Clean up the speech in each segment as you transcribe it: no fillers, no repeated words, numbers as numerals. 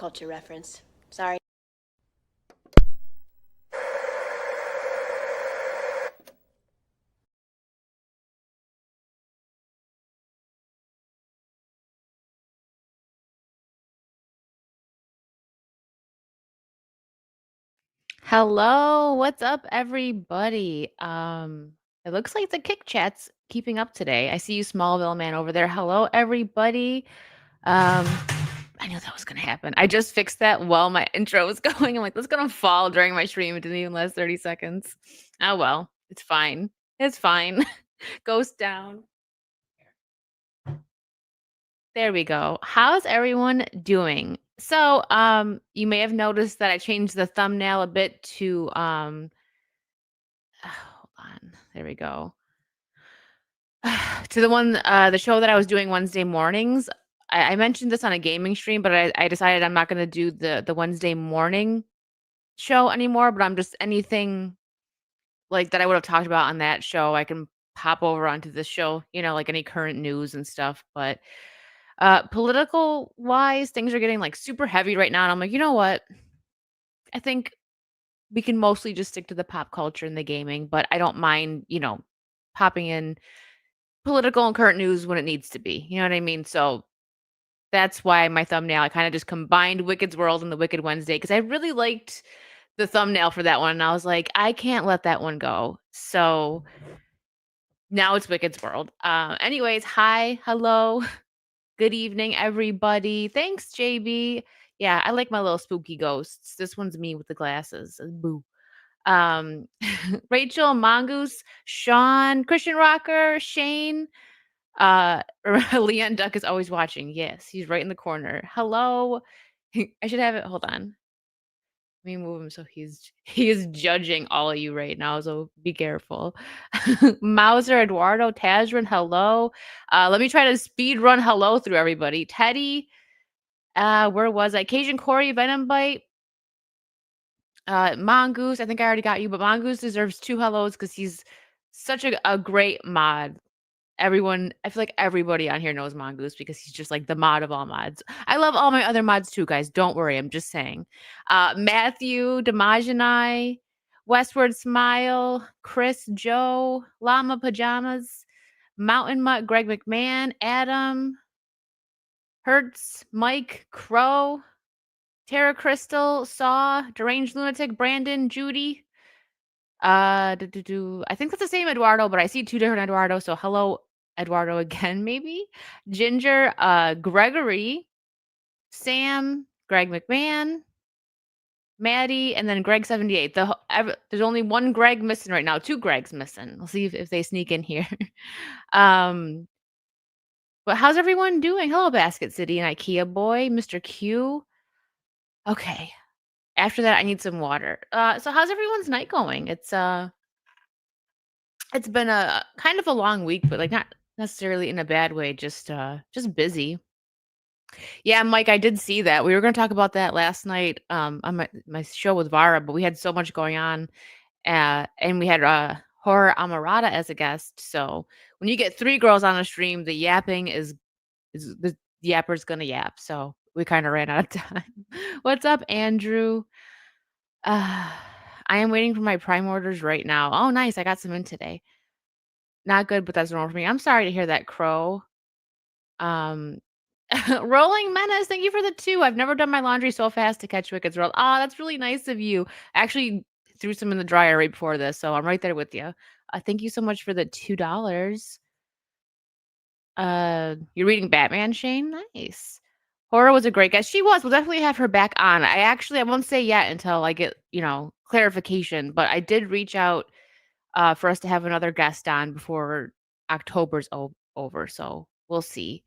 culture reference. Sorry. Hello, what's up, everybody? It looks like the Kick Chat's keeping up today. I see you, Smallville man, over there. Hello, everybody. Um, I knew that was gonna happen. I just fixed that while my intro was going. I'm like, that's gonna fall during my stream. It didn't even last 30 seconds. Oh well, it's fine. It's fine. Ghost down. There we go. How's everyone doing? So, you may have noticed that I changed the thumbnail a bit to hold on. There we go. To the show that I was doing Wednesday mornings. I mentioned this on a gaming stream, but I decided I'm not gonna do the Wednesday morning show anymore, but I'm just anything, like, that I would've talked about on that show, I can pop over onto this show, like any current news and stuff, but, political-wise, things are getting, like, super heavy right now, and I'm like, "You know what? I think we can mostly just stick to the pop culture and the gaming, but I don't mind, popping in political and current news when it needs to be." You know what I mean? So that's why my thumbnail, I kinda just combined Wicked's World and the Wicked Wednesday because I really liked the thumbnail for that one, and I was like, "I can't let that one go." So now it's Wicked's World. Anyways, hi, hello, good evening, everybody. Thanks, JB. Yeah, I like my little spooky ghosts. This one's me with the glasses. Boo. Um, Rachel, Mongoose, Sean, Christian Rocker, Shane, Leon Duck is always watching. Yes, he's right in the corner. Hello. I should have it. Hold on. Let me move him so he is judging all of you right now, so be careful. Mauser, Eduardo, Tazrin, hello. Let me try to speed run hello through everybody. Teddy, where was I? Cajun Corey, Venom Bite, Mongoose. I think I already got you, but Mongoose deserves 2 hellos because he's such a great mod. Everyone, I feel like everybody on here knows Mongoose because he's just like the mod of all mods. I love all my other mods too, guys. Don't worry, I'm just saying. Matthew, Damajanai, Westward Smile, Chris, Joe, Llama Pajamas, Mountain Mutt, Greg McMahon, Adam, Hertz, Mike, Crow, Tara Crystal, Saw, Deranged Lunatic, Brandon, Judy. I think that's the same Eduardo, but I see 2 different Eduardo, so hello, Eduardo again, maybe? Ginger, Gregory, Sam, Greg McMahon, Maddie, and then Greg78. There's only 1 Greg missing right now, 2 Gregs missing. We'll see if they sneak in here. Um, but how's everyone doing? Hello, Basket City and IKEA Boy, Mr. Q. Okay. After that, I need some water. So how's everyone's night going? It's been a kind of a long week, but, like, not necessarily in a bad way, just busy. Yeah, Mike, I did see that. We were gonna talk about that last night, on my show with Vara, but we had so much going on, and we had, Horror Amarada as a guest, so when you get 3 girls on a stream, the yapping is the yapper's gonna yap, so we kinda ran out of time. What's up, Andrew? I am waiting for my Prime orders right now. Oh, nice, I got some in today. Not good, but that's normal for me. I'm sorry to hear that, Crow. Um, Rolling Menace, thank you for the 2. I've never done my laundry so fast to catch Wicked's World. Ah, that's really nice of you. I actually threw some in the dryer right before this, so I'm right there with you. Thank you so much for the $2. You're reading Batman, Shane? Nice. Horror was a great guest. She was. We'll definitely have her back on. I won't say yet until I get, clarification, but I did reach out for us to have another guest on before October's over. So we'll see.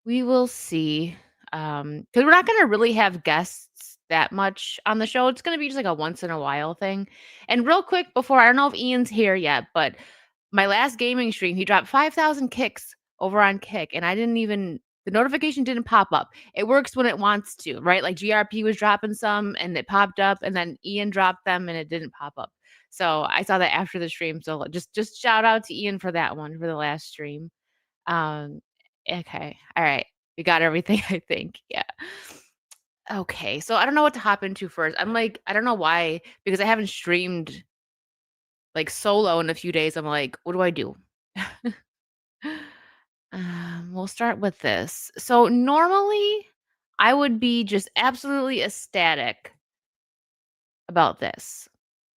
We will see. Because we're not gonna really have guests that much on the show. It's gonna be just like a once in a while thing. And real quick before, I don't know if Ian's here yet, but my last gaming stream, he dropped 5,000 kicks over on Kick, and the notification didn't pop up. It works when it wants to, right? Like GRP was dropping some and it popped up, and then Ian dropped them and it didn't pop up. So I saw that after the stream. So just shout out to Ian for that one for the last stream. Um, okay. All right. We got everything, I think. Yeah. Okay, so I don't know what to hop into first. I'm like, I don't know why, because I haven't streamed like solo in a few days. I'm like, what do I do? We'll start with this. So normally I would be just absolutely ecstatic about this.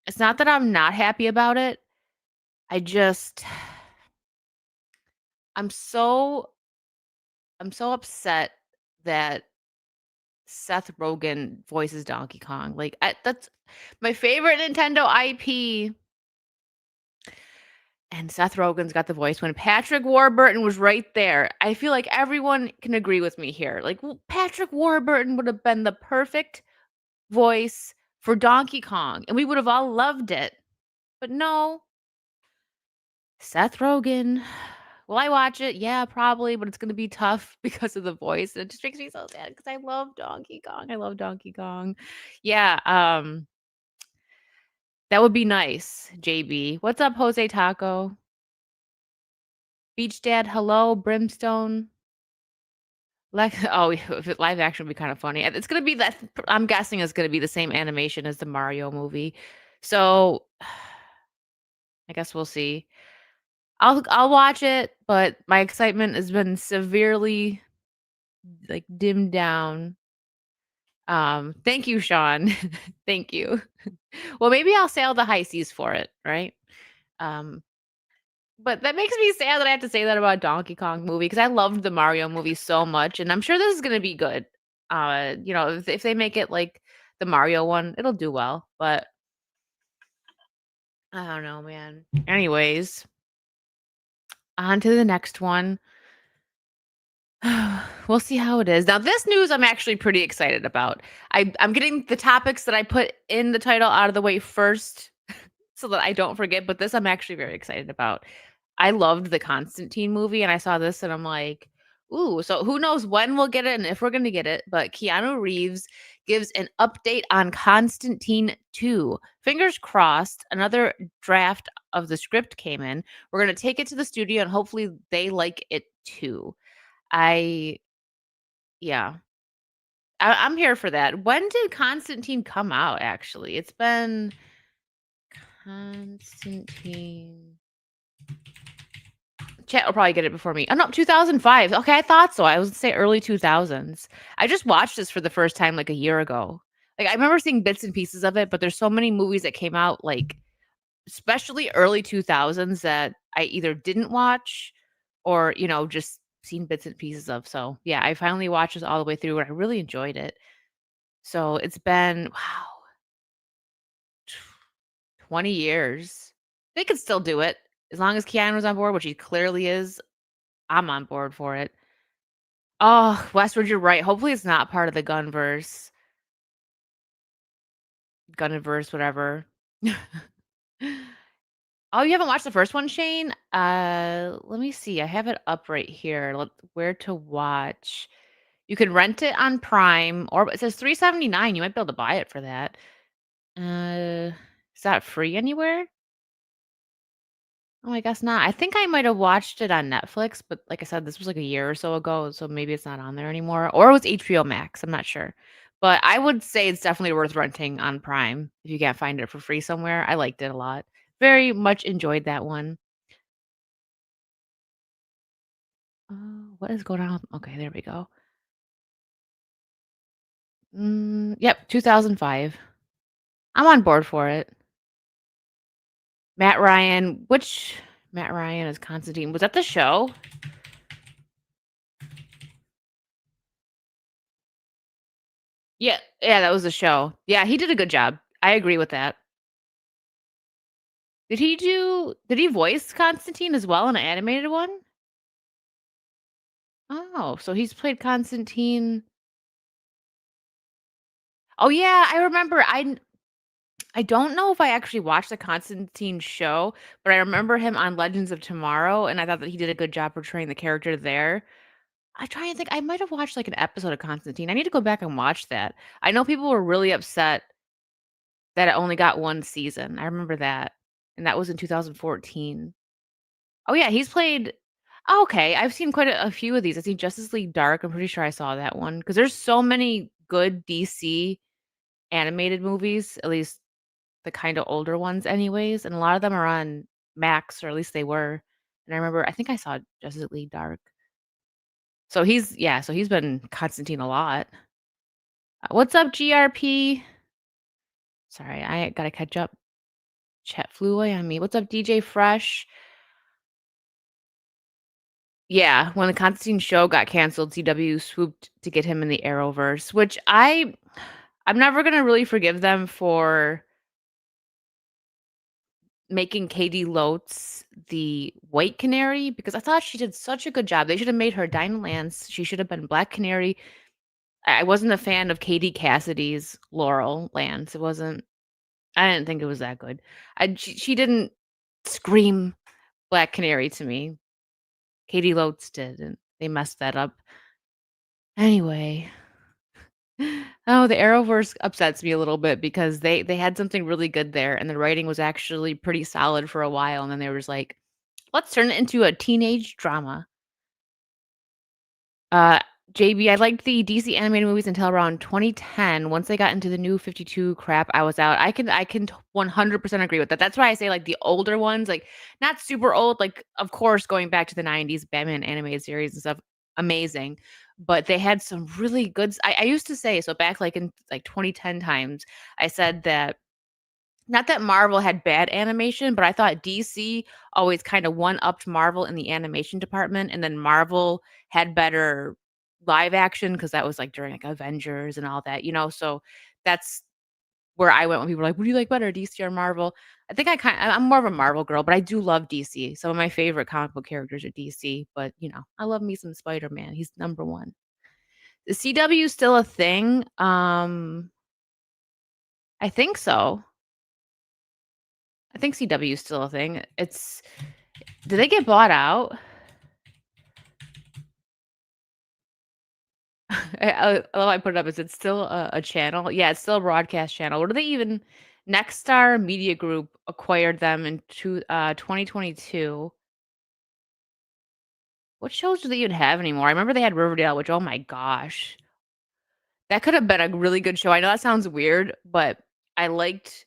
It's not that I'm not happy about it. I just I'm so I'm so upset that Seth Rogen voices Donkey Kong. Like that's my favorite Nintendo IP. And Seth Rogen's got the voice when Patrick Warburton was right there. I feel like everyone can agree with me here. Like, well, Patrick Warburton would have been the perfect voice for Donkey Kong, and we would have all loved it. But no, Seth Rogen. Will I watch it? Yeah, probably, but it's gonna be tough because of the voice. And it just makes me so sad because I love Donkey Kong. I love Donkey Kong. Yeah, that would be nice, JB. What's up, Jose Taco? Beach Dad, hello, Brimstone. Like, oh, if it live action would be kind of funny. It's gonna be that. I'm guessing it's gonna be the same animation as the Mario movie. So I guess we'll see. I'll watch it, but my excitement has been severely like dimmed down. Thank you, Sean. Thank you. Well, maybe I'll sail the high seas for it, right? Um, but that makes me sad that I have to say that about Donkey Kong movie because I loved the Mario movie so much, and I'm sure this is gonna be good. If they make it like the Mario one, it'll do well. But I don't know, man. Anyways, on to the next one. We'll see how it is. Now, this news I'm actually pretty excited about. I'm getting the topics that I put in the title out of the way first so that I don't forget, but this I'm actually very excited about. I loved the Constantine movie and I saw this and I'm like, ooh, so who knows when we'll get it and if we're going to get it, but Keanu Reeves gives an update on Constantine 2. Fingers crossed, another draft of the script came in. We're going to take it to the studio and hopefully they like it too. I yeah. I'm here for that. When did Constantine come out actually? It's been Constantine. Chat will probably get it before me. Oh no, 2005. Okay, I thought so. I was gonna say early 2000s. I just watched this for the first time like a year ago. Like I remember seeing bits and pieces of it, but there's so many movies that came out like especially early 2000s that I either didn't watch or, just seen bits and pieces of. So, yeah, I finally watched this all the way through and I really enjoyed it. So, it's been wow, 20 years. They could still do it as long as Keanu's on board, which he clearly is. I'm on board for it. Oh, Westward, you're right. Hopefully, it's not part of the Gunniverse, whatever. Oh, you haven't watched the first one, Shane? Let me see. I have it up right here. Where to watch? You can rent it on Prime, or it says 3.79. You might be able to buy it for that. Is that free anywhere? Oh, I guess not. I think I might have watched it on Netflix, but like I said, this was like a year or so ago, so maybe it's not on there anymore. Or it was HBO Max. I'm not sure. But I would say it's definitely worth renting on Prime if you can't find it for free somewhere. I liked it a lot. Very much enjoyed that one. What is going on? Okay, there we go. Yep, 2005. I'm on board for it. Matt Ryan, which Matt Ryan is Constantine? Was that the show? Yeah, yeah, that was the show. Yeah, he did a good job. I agree with that. Did he voice Constantine as well in an animated one? Oh, so he's played Constantine. Oh yeah, I remember. I don't know if I actually watched the Constantine show, but I remember him on Legends of Tomorrow, and I thought that he did a good job portraying the character there. I try and think I might have watched, like, an episode of Constantine. I need to go back and watch that. I know people were really upset that it only got 1 season. I remember that, and that was in 2014. Oh, yeah, he's played okay, I've seen quite a few of these. I've seen Justice League Dark. I'm pretty sure I saw that one because there's so many good DC animated movies, at least the kinda older ones anyways, and a lot of them are on Max, or at least they were. And I remember I think I saw Justice League Dark. So he's been Constantine a lot. What's up, GRP? Sorry, I gotta catch up. Chat flew away on me. What's up, DJ Fresh? Yeah, when the Constantine show got canceled, CW swooped to get him in the Arrowverse, which I'm never gonna really forgive them for making Katie Lotes the White Canary, because I thought she did such a good job. They should have made her Dinah Lance. She should have been Black Canary. I wasn't a fan of Katie Cassidy's Laurel Lance. I didn't think it was that good. She didn't scream Black Canary to me. Katie Lotes did, and they messed that up. Anyway. Oh, the Arrowverse upsets me a little bit because they had something really good there, and the writing was actually pretty solid for a while, and then they were just like, "Let's turn it into a teenage drama." Uh, JB, I liked the DC animated movies until around 2010. Once they got into the new 52 crap, I was out. I can 100% agree with that. That's why I say, like, the older ones, like, not super old, like, of course, going back to the 90s, Batman animated series and stuff, amazing. But they had some really good I used to say, so back, like, in, like, 2010 times, I said that not that Marvel had bad animation, but I thought DC always kinda one-upped Marvel in the animation department, and then Marvel had better live action because that was, like, during, like, Avengers and all that, so that's where I went when people were like, "What do you like better, DC or Marvel?" I think I'm more of a Marvel girl, but I do love DC. Some of my favorite comic book characters are DC, but, I love me some Spider-Man. He's number 1. Is CW still a thing? I think so. I think CW is still a thing. Did they get bought out? I love how I put it up. Is it still a channel? Yeah, it's still a broadcast channel. What do they even Nexstar Media Group acquired them in 2022. What shows do they even have anymore? I remember they had Riverdale, which, oh my gosh, that could have been a really good show. I know that sounds weird, but I liked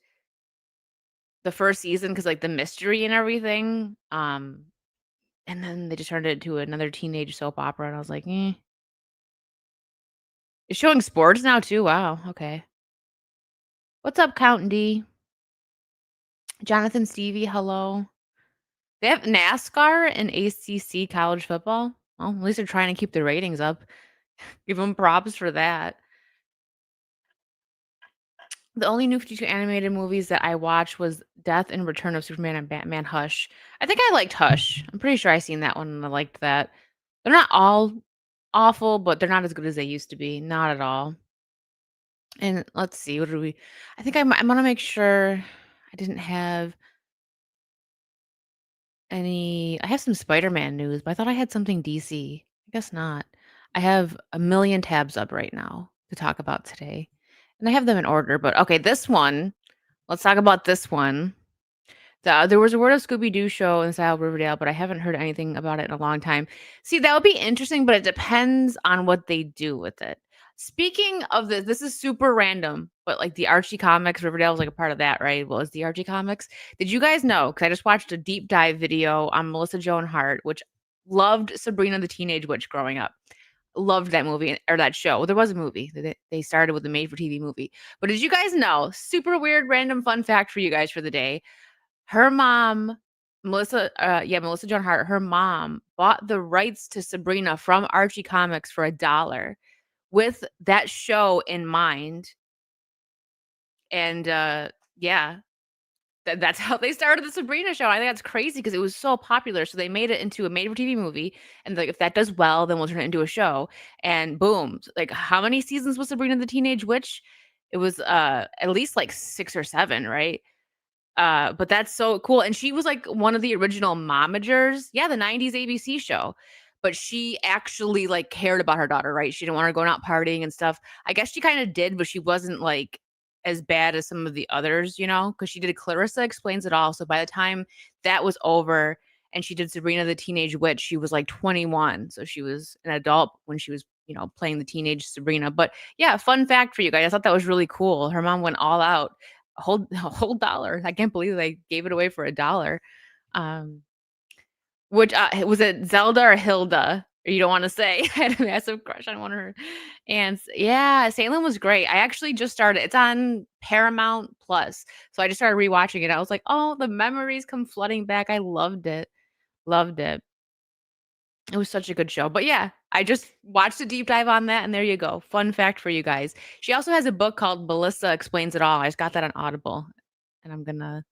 the first season because, like, the mystery and everything. And then they just turned it into another teenage soap opera, and I was like, "Eh." It's showing sports now too? Wow, okay. What's up, Count D? Jonathan Stevie, hello. They have NASCAR and ACC college football? Well, at least they're trying to keep the ratings up. Give them props for that. The only new 52 animated movies that I watched was Death and Return of Superman and Batman Hush. I think I liked Hush. I'm pretty sure I seen that one and I liked that. They're not all awful, but they're not as good as they used to be. Not at all. And let's see, what do we I think I wanna make sure I didn't have I have some Spider-Man news, but I thought I had something DC. I guess not. I have a million tabs up right now to talk about today, and I have them in order, but okay, this one, let's talk about this one. There was a Word of Scooby-Doo show in style Riverdale, but I haven't heard anything about it in a long time. See, that would be interesting, but it depends on what they do with it. Speaking of this is super random, but, like, the Archie comics, Riverdale was, like, a part of that, right? Well, it's the Archie comics. Did you guys know? Because I just watched a deep dive video on Melissa Joan Hart, which loved Sabrina the Teenage Witch growing up. Loved that movie or that show. Well, there was a movie. They started with a made-for-TV movie. But did you guys know, super weird random fun fact for you guys for the day, her mom, Melissa Joan Hart, her mom bought the rights to Sabrina from Archie Comics for $1 with that show in mind. And, yeah, that's how they started the Sabrina show. I think that's crazy because it was so popular, so they made it into a made-for-TV movie, and, like, if that does well, then we'll turn it into a show, and boom, like, how many seasons was Sabrina the Teenage Witch? It was, at least, like, 6 or 7, right? But that's so cool, and she was, like, one of the original momagers. Yeah, the '90s ABC show, but she actually, like, cared about her daughter, right? She didn't want her going out partying and stuff. I guess she kinda did, but she wasn't, like, as bad as some of the others, because she did Clarissa Explains It All, so by the time that was over and she did Sabrina the Teenage Witch, she was, like, 21, so she was an adult when she was playing the teenage Sabrina. But yeah, fun fact for you guys. I thought that was really cool. Her mom went all out, a whole dollar. I can't believe they gave it away for a dollar. Um, which was it Zelda or Hilda? You don't want to say. I had a massive crush on one of her. And yeah, Salem was great. I actually just started. It's on Paramount Plus, so I just started rewatching it. I was like, oh, the memories come flooding back. I loved it. Loved it. It was such a good show. But yeah, I just watched a deep dive on that, and there you go. Fun fact for you guys. She also has a book called Melissa Explains It All. I just got that on Audible, and I'm gonna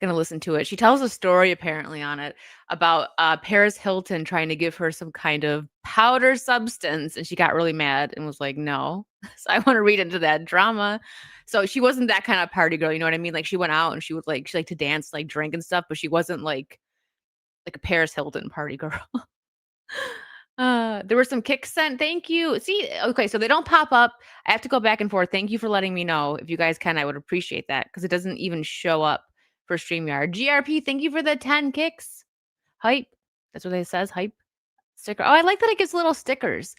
listen to it. She tells a story apparently on it about Paris Hilton trying to give her some kind of powder substance, and she got really mad and was like, "No." So I want to read into that drama. So she wasn't that kind of party girl, you know what I mean? Like she went out and she liked to dance, like drink and stuff, but she wasn't like a Paris Hilton party girl. There were some kicks sent. Thank you. See, okay, so they don't pop up. I have to go back and forth. Thank you for letting me know. If you guys can, I would appreciate that because it doesn't even show up for StreamYard. GRP, thank you for the 10 kicks. Hype. That's what it says. Hype sticker. Oh, I like that it gives little stickers.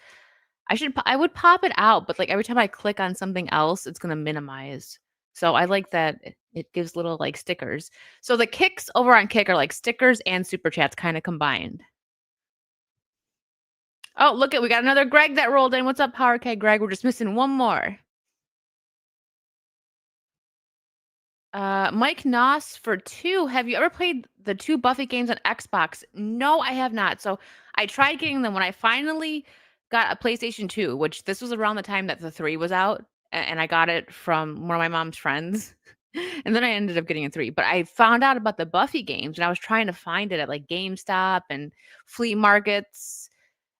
I would pop it out, but like every time I click on something else, it's gonna minimize. So I like that it gives little like stickers. So the kicks over on Kick are like stickers and super chats kind of combined. Oh, look we got another Greg that rolled in. What's up, Power K Greg? We're just missing one more. Mike Noss for 2. Have you ever played the 2 Buffy games on Xbox? No, I have not. So I tried getting them when I finally got a PlayStation 2, which this was around the time that the 3 was out, and I got it from one of my mom's friends. And then I ended up getting a 3. But I found out about the Buffy games, and I was trying to find it at like GameStop and flea markets,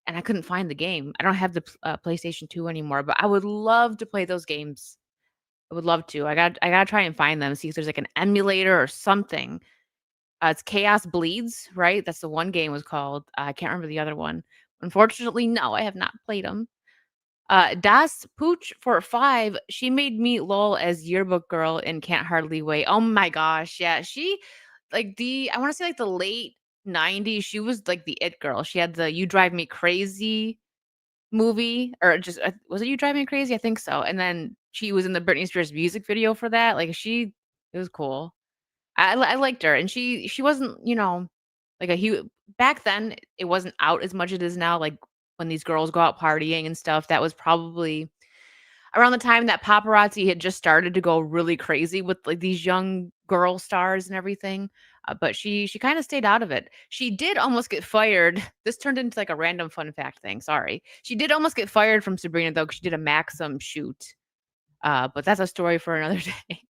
and I couldn't find the game. I don't have the PlayStation 2 anymore, but I would love to play those games. I would love to. I gotta try and find them, see if there's like an emulator or something. It's Chaos Bleeds, right? That's the one game was called. I can't remember the other one. Unfortunately, no, I have not played them. Das Pooch for 5. She made me lol as yearbook girl in Can't Hardly Wait. Oh my gosh, yeah. She like I want to say like the late 90s. She was like the it girl. She had the You Drive Me Crazy movie, or just was it You Drive Me Crazy? I think so, and then she was in the Britney Spears music video for that, like, it was cool. I liked her, and she wasn't, like a huge back then, it wasn't out as much as it is now, like, when these girls go out partying and stuff, that was probably around the time that paparazzi had just started to go really crazy with, like, these young girl stars and everything, but she kinda stayed out of it. She did almost get fired. This turned into, like, a random fun fact thing, sorry. She did almost get fired from Sabrina, though, 'cause she did a Maxim shoot, but that's a story for another day.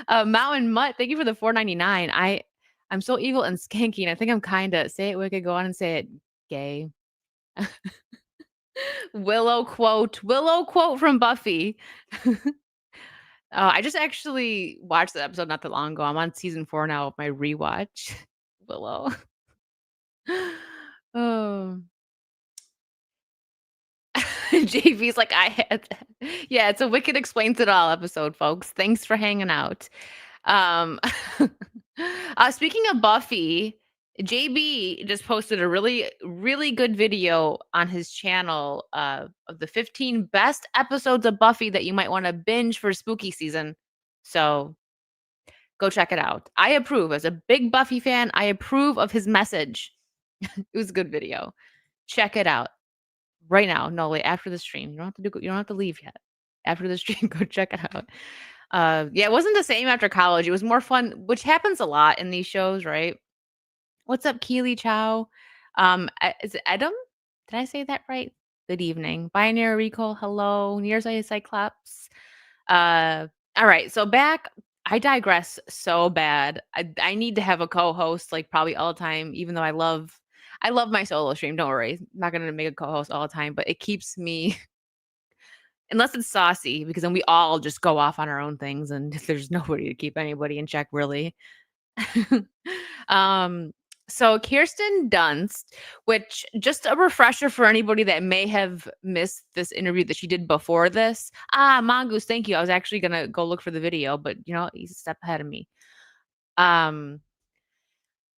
Mountain Mutt, thank you for the 4.99. I'm so evil and skanky, and I think I'm kinda say it wicked, go on and say it gay. Willow quote from Buffy. I just actually watched the episode not that long ago. I'm on season 4 now of my rewatch. Willow. Oh. JV's like, I had that. Yeah, it's a Wicked Explains It All episode, folks. Thanks for hanging out. Um, speaking of Buffy, JB just posted a really, really good video on his channel of the 15 best episodes of Buffy that you might want to binge for spooky season. So go check it out. I approve. As a big Buffy fan, I approve of his message. It was a good video. Check it out right now. No, wait, after the stream. You don't have to leave yet. After the stream, go check it out. Yeah, it wasn't the same after college. It was more fun, which happens a lot in these shows, right? What's up, Keely Chow? Is it Adam? Did I say that right? Good evening. Binary Recall, hello. Near's Eye Cyclops. All right, so back. I digress so bad. I need to have a co-host like probably all the time, even though I love my solo stream. Don't worry. I'm not gonna make a co-host all the time, but it keeps me unless it's saucy, because then we all just go off on our own things and there's nobody to keep anybody in check really. um, so Kirsten Dunst, which just a refresher for anybody that may have missed this interview that she did before this. Mongoose, thank you. I was actually gonna go look for the video, but he's a step ahead of me. Um,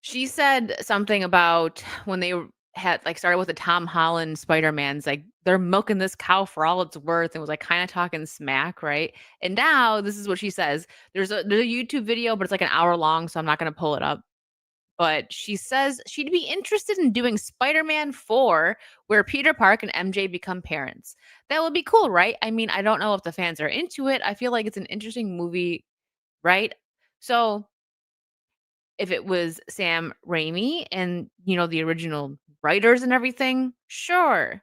she said something about when they had like started with the Tom Holland Spider-Man's like they're milking this cow for all it's worth and was like kind of talking smack, right? And now this is what she says. There's a YouTube video, but it's like an hour long, so I'm not gonna pull it up. But she says she'd be interested in doing Spider-Man 4 where Peter Park and MJ become parents. That would be cool, right? I mean, I don't know if the fans are into it. I feel like it's an interesting movie, right? So if it was Sam Raimi and, the original writers and everything, sure.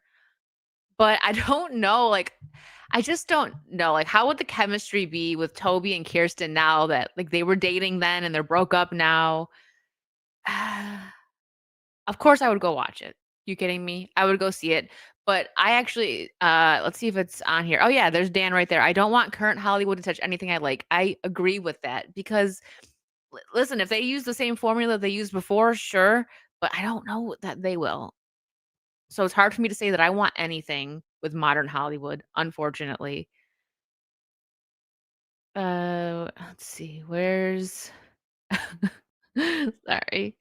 But I don't know, like, I just don't know, like, how would the chemistry be with Toby and Kirsten now that, like, they were dating then and they're broke up now? Of course, I would go watch it. You kidding me? I would go see it. But I actually, let's see if it's on here. Oh yeah, there's Dan right there. I don't want current Hollywood to touch anything I like. I agree with that because listen, if they use the same formula they used before, sure, but I don't know that they will. So it's hard for me to say that I want anything with modern Hollywood, unfortunately. Let's see. Where's Sorry.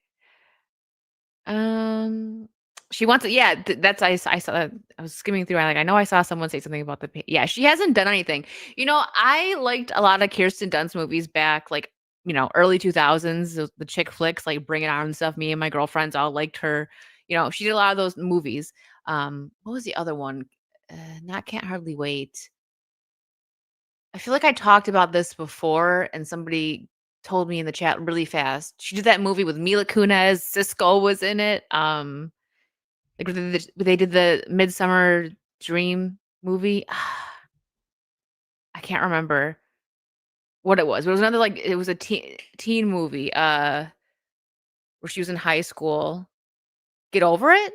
Um, she wants it. Yeah, that's I saw that. I was skimming through. I know I saw someone say something about yeah, she hasn't done anything. I liked a lot of Kirsten Dunst movies back, like early 2000s, the chick flicks, like Bring It On and stuff. Me and my girlfriends all liked her. She did a lot of those movies. What was the other one? Not Can't Hardly Wait. I feel like I talked about this before, and somebody told me in the chat really fast. She did that movie with Mila Kunis. Cisco was in it. Like they did the Midsummer Dream movie. I can't remember what it was. It was another like it was a teen movie. Where she was in high school. Get Over It?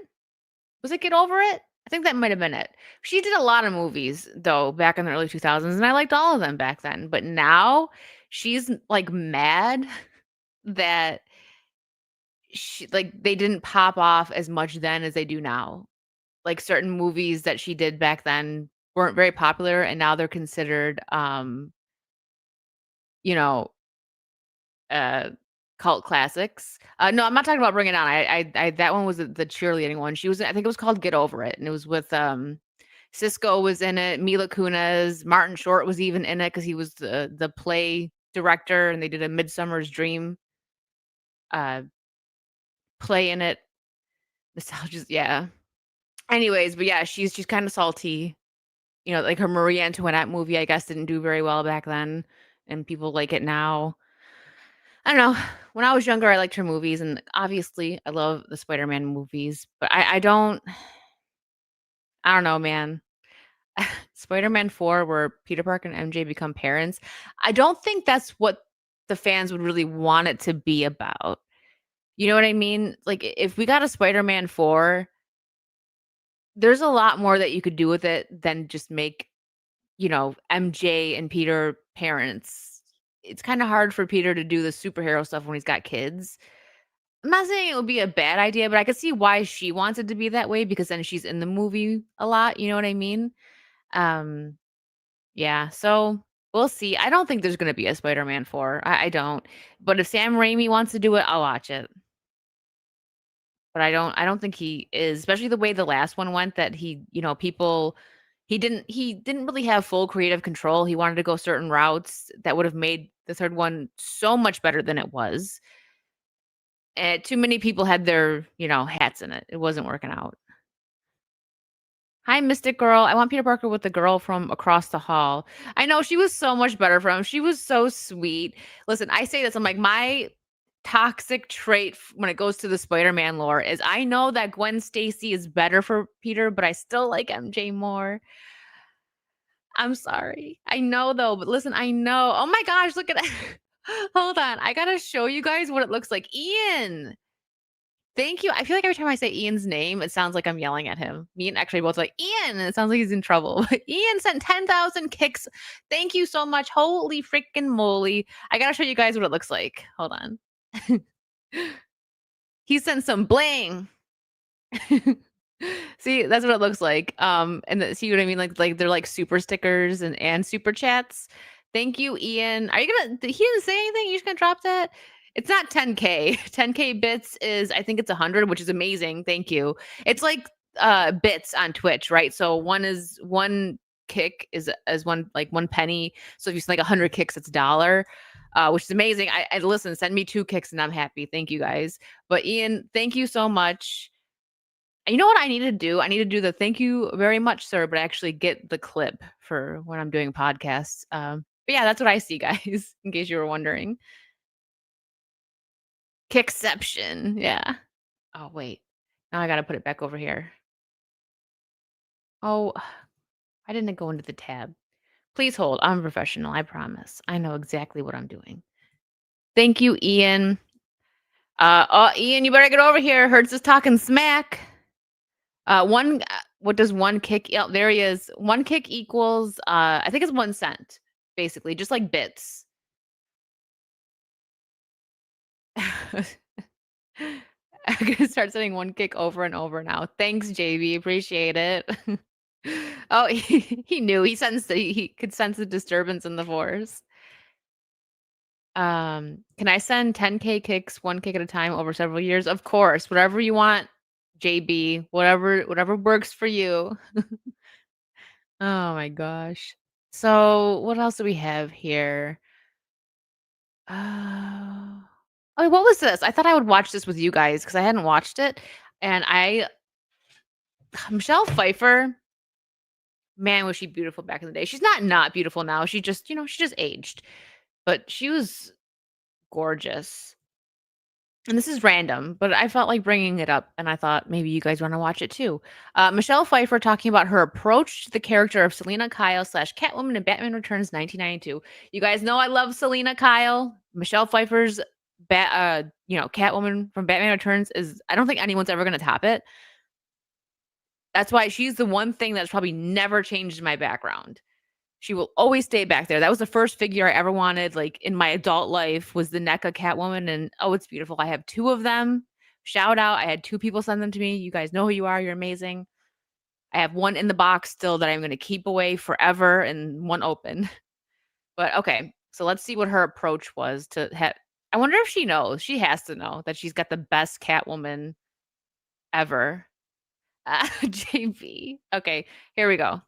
Was it Get Over It? I think that might have been it. She did a lot of movies though back in the early 2000s, and I liked all of them back then. But now she's like mad that they didn't pop off as much then as they do now. Like certain movies that she did back then weren't very popular and now they're considered you know, uh cult classics. No, I'm not talking about Bring It On. I that one was the cheerleading one. She was I think it was called Get Over It and it was with Cisco was in it, Mila Kunis, Martin Short was even in it cuz he was the play director and they did a Midsummer's Dream uh play in it. Nostalgia, yeah. Anyways, but yeah, she's kind of salty. Like her Marie Antoinette movie, I guess, didn't do very well back then, and people like it now. I don't know. When I was younger, I liked her movies, and obviously, I love the Spider-Man movies, but I don't know, man. Spider-Man 4, where Peter Parker and MJ become parents, I don't think that's what the fans would really want it to be about. You know what I mean? Like, if we got a Spider-Man 4, there's a lot more that you could do with it than just make MJ and Peter parents. It's kinda hard for Peter to do the superhero stuff when he's got kids. I'm not saying it would be a bad idea, but I could see why she wants it to be that way because then she's in the movie a lot, you know what I mean? Um, yeah, so we'll see. I don't think there's gonna be a Spider-Man 4. I don't. But if Sam Raimi wants to do it, I'll watch it. But I don't think he is, especially the way the last one went that people he didn't really have full creative control. He wanted to go certain routes that would have made the third one so much better than it was. And too many people had their, hats in it. It wasn't working out. Hi, Mystic Girl. I want Peter Parker with the girl from across the hall. I know she was so much better for him. She was so sweet. Listen, I say this. I'm like, my toxic trait when it goes to the Spider-Man lore is I know that Gwen Stacy is better for Peter, but I still like MJ more. I'm sorry. I know though, but listen, I know. Oh my gosh, look at that. Hold on. I gotta show you guys what it looks like. Ian. Thank you. I feel like every time I say Ian's name, it sounds like I'm yelling at him. Me and actually both like Ian, and it sounds like he's in trouble. Ian sent 10,000 kicks. Thank you so much. Holy freaking moly. I gotta show you guys what it looks like. Hold on. He sent some bling. See, that's what it looks like. See what I mean? Like they're like super stickers and super chats. Thank you, Ian. Are you gonna? He didn't say anything. You just gonna drop that? It's not 10K. 10K bits is, I think it's 100, which is amazing. Thank you. It's like bits on Twitch, right? So one kick is one, like 1 penny. So if you send like 100 kicks, it's $1. Which is amazing. I listen, send me 2 kicks and I'm happy. Thank you guys. But Ian, thank you so much. And you know what I need to do? I need to do the thank you very much, sir, but actually get the clip for when I'm doing podcasts. But yeah, that's what I see, guys, in case you were wondering. Kickception. Yeah. Oh, wait. Now I gotta put it back over here. Oh, why didn't it go into the tab? Please hold. I'm a professional. I promise. I know exactly what I'm doing. Thank you, Ian. Ian, you better get over here. Hertz is talking smack. What does one kick? Oh, there he is. One kick equals, I think it's 1 cent, basically, just like bits. I'm gonna start sending one kick over and over now. Thanks, JB. Appreciate it. Oh, he knew. He sensed he could sense the disturbance in the force. Can I send 10K kicks, 1 kick at a time over several years? Of course. Whatever you want, JB. Whatever works for you. Oh my gosh. So what else do we have here? Uh, oh, what was this? I thought I would watch this with you guys because I hadn't watched it. And Michelle Pfeiffer, man, was she beautiful back in the day. She's not beautiful now. She just, she just aged. But she was gorgeous. And this is random, but I felt like bringing it up, and I thought maybe you guys want to watch it too. Michelle Pfeiffer talking about her approach to the character of Selena Kyle / Catwoman in Batman Returns 1992. You guys know I love Selena Kyle. Michelle Pfeiffer's Catwoman from Batman Returns is, I don't think anyone's ever going to top it. That's why she's the one thing that's probably never changed in my background. She will always stay back there. That was the first figure I ever wanted, like, in my adult life, was the NECA Catwoman, and, oh, it's beautiful. I have 2 of them. Shout out. I had 2 people send them to me. You guys know who you are. You're amazing. I have 1 in the box still that I'm gonna keep away forever and 1 open. But, okay, so let's see what her approach was to I wonder if she knows. She has to know that she's got the best Catwoman ever. JB. Okay, here we go.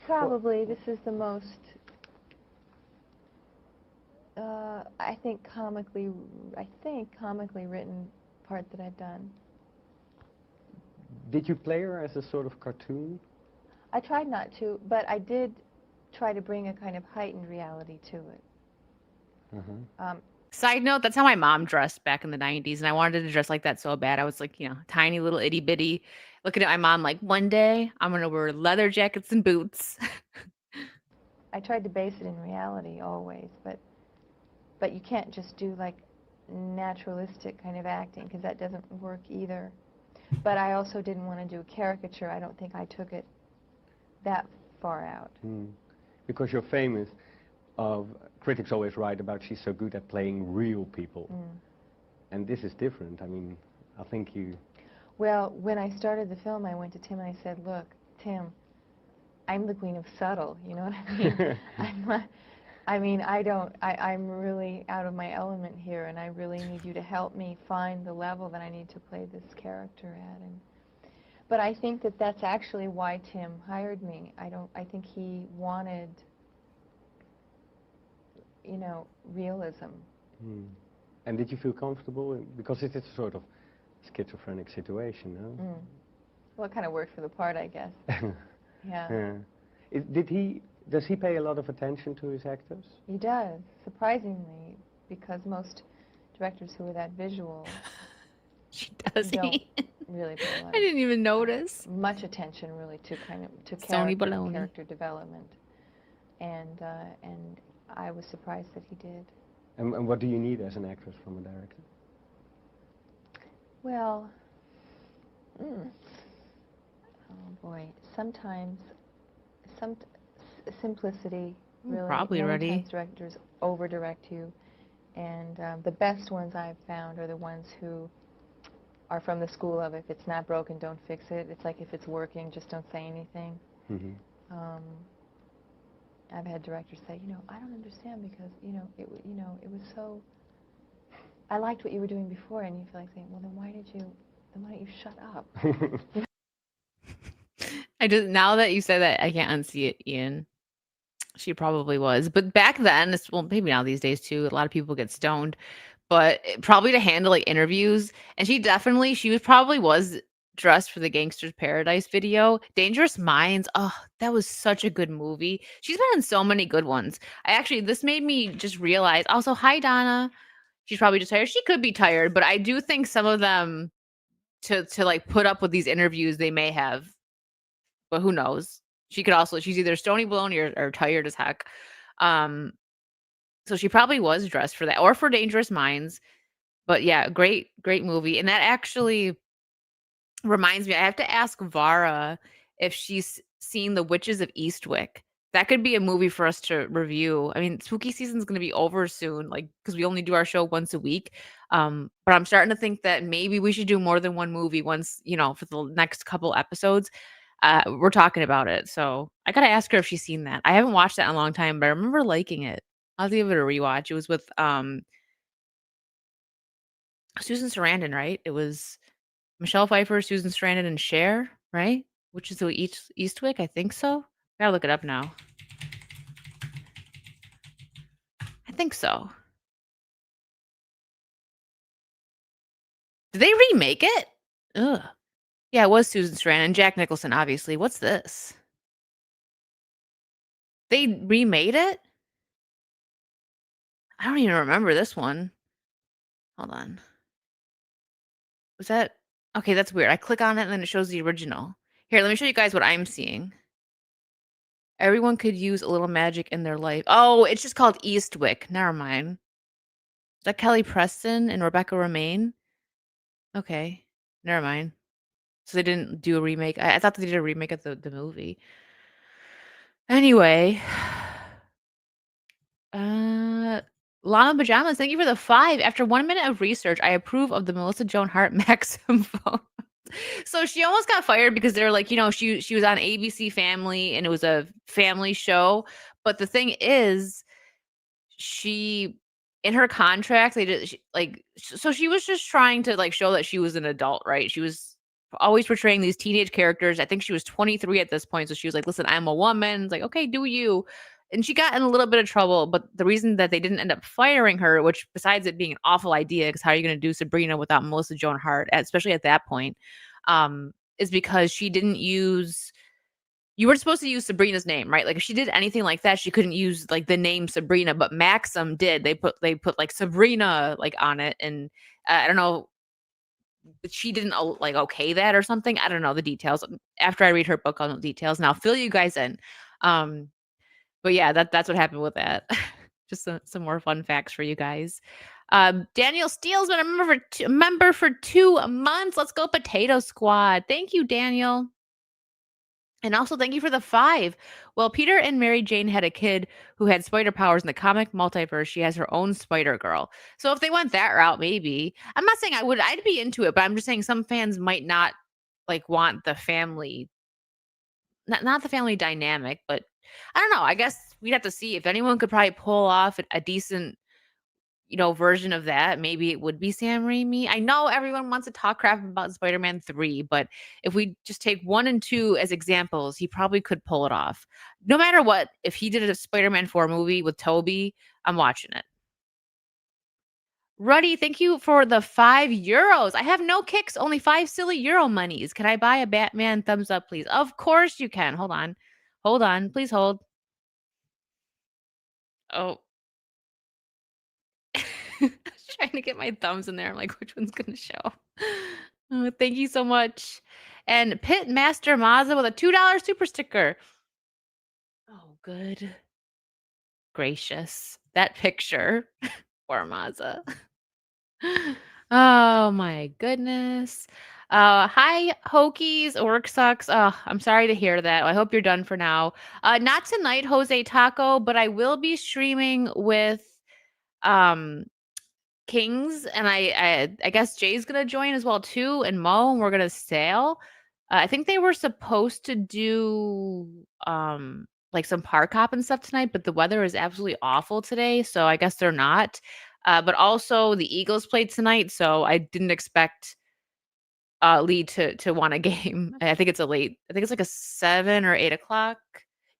Probably this is the most, I think comically written part that I've done. Did you play her as a sort of cartoon? I tried not to, but I did try to bring a kind of heightened reality to it. Side note, that's how my mom dressed back in the 90s, and I wanted to dress like that so bad. I was like, tiny little itty bitty, looking at my mom like, one day I'm gonna wear leather jackets and boots. I tried to base it in reality always, but you can't just do like naturalistic kind of acting because that doesn't work either. But I also didn't want to do a caricature. I don't think I took it that far out. Because you're famous. Critics always write about she's so good at playing real people. And this is different. I mean, I think you... Well, when I started the film, I went to Tim and I said, look, Tim, I'm the queen of subtle, you know what I mean? I'm really out of my element here, and I really need you to help me find the level that I need to play this character at. But I think that that's actually why Tim hired me. I think he wanted, realism. And did you feel comfortable? Because it is a sort of schizophrenic situation, no? Well, it kind of worked for the part, I guess. Yeah. Does he pay a lot of attention to his actors? He does, surprisingly, because most directors who are that visual don't really pay a lot. I didn't even notice. Much attention, really, to character development, and I was surprised that he did. And what do you need as an actress from a director? Well, oh boy, sometimes simplicity. Really, probably many ready. times directors over-direct you, and the best ones I've found are the ones who are from the school of, if it's not broken, don't fix it. It's like, if it's working, just don't say anything. I've had directors say, I don't understand because, it was so, I liked what you were doing before, and you feel like saying, well, then why don't you shut up? Now that you say that, I can't unsee it, Ian. She probably was. But back then, well, maybe now these days too, a lot of people get stoned. But probably to handle like interviews. And she probably was dressed for the Gangster's Paradise video. Dangerous Minds. Oh, that was such a good movie. She's been in so many good ones. This made me just realize. Also, hi Donna. She's probably just tired. She could be tired, but I do think some of them to like put up with these interviews they may have. But who knows? She's either stony baloney or tired as heck. So she probably was dressed for that or for Dangerous Minds. But yeah, great movie. And that actually reminds me, I have to ask Vara if she's seen The Witches of Eastwick. That could be a movie for us to review. I mean, spooky season's going to be over soon, like because we only do our show once a week. But I'm starting to think that maybe we should do more than one movie once, for the next couple episodes. We're talking about it. So I got to ask her if she's seen that. I haven't watched that in a long time, but I remember liking it. I'll have to give it a rewatch. It was with Susan Sarandon, right? It was Michelle Pfeiffer, Susan Sarandon, and Cher, right? Which is the Eastwick, I think so. I gotta look it up now. I think so. Did they remake it? Ugh. Yeah, it was Susan Sarandon, Jack Nicholson, obviously. What's this? They remade it? I don't even remember this one. Hold on. Was that okay? That's weird. I click on it and then it shows the original. Here, let me show you guys what I'm seeing. Everyone could use a little magic in their life. Oh, it's just called Eastwick. Never mind. Is that Kelly Preston and Rebecca Romaine? Okay. Never mind. So they didn't do a remake. I thought they did a remake of the movie. Anyway. Llama Pajamas, thank you for the 5. After 1 minute of research, I approve of the Melissa Joan Hart Maxim phone. So she almost got fired because they're like, she was on ABC Family and it was a family show. But the thing is, she in her contract so she was just trying to like show that she was an adult, right? She was always portraying these teenage characters. I think she was 23 at this point, so she was like, listen, I'm a woman. It's like, okay, do you. And she got in a little bit of trouble, but the reason that they didn't end up firing her, which besides it being an awful idea, because how are you going to do Sabrina without Melissa Joan Hart, especially at that point, is because she didn't use you were supposed to use Sabrina's name, right? Like if she did anything like that, she couldn't use like the name Sabrina, but Maxim did. They put like Sabrina like on it, and I don't know, but she didn't like okay that or something. I don't know the details. After I read her book, I'll know the details, and I'll fill you guys in. But yeah, that's what happened with that. Just some more fun facts for you guys. Daniel Steele's been a member for 2 months. Let's go Potato Squad. Thank you, Daniel. And also, thank you for the 5. Well, Peter and Mary Jane had a kid who had spider powers in the comic multiverse. She has her own Spider Girl. So if they went that route, maybe. I'm not saying I'd be into it, but I'm just saying some fans might not like want the family, not the family dynamic, but I don't know. I guess we'd have to see if anyone could probably pull off a decent version of that. Maybe it would be Sam Raimi. I know everyone wants to talk crap about Spider-Man 3, but if we just take 1 and 2 as examples, he probably could pull it off. No matter what, if he did a Spider-Man 4 movie with Tobey, I'm watching it. Ruddy, thank you for the €5. I have no kicks, only 5 silly euro monies. Can I buy a Batman thumbs up, please? Of course you can. Hold on. Hold on. Please hold. Oh. Trying to get my thumbs in there. I'm like, which one's going to show? Oh, thank you so much. And Pit Master Mazza with a $2 super sticker. Oh, good gracious. That picture. Poor Mazza. Oh, my goodness. Hi, Hokies. Work sucks. Oh, I'm sorry to hear that. I hope you're done for now. Not tonight, Jose Taco, but I will be streaming with Kings, and I guess Jay's gonna join as well too, and Mo, and we're gonna sail. I think they were supposed to do like some park hop and stuff tonight, but the weather is absolutely awful today, so I guess they're not. But also the Eagles played tonight, so I didn't expect Lee to want a game. I think it's like a 7 or 8 o'clock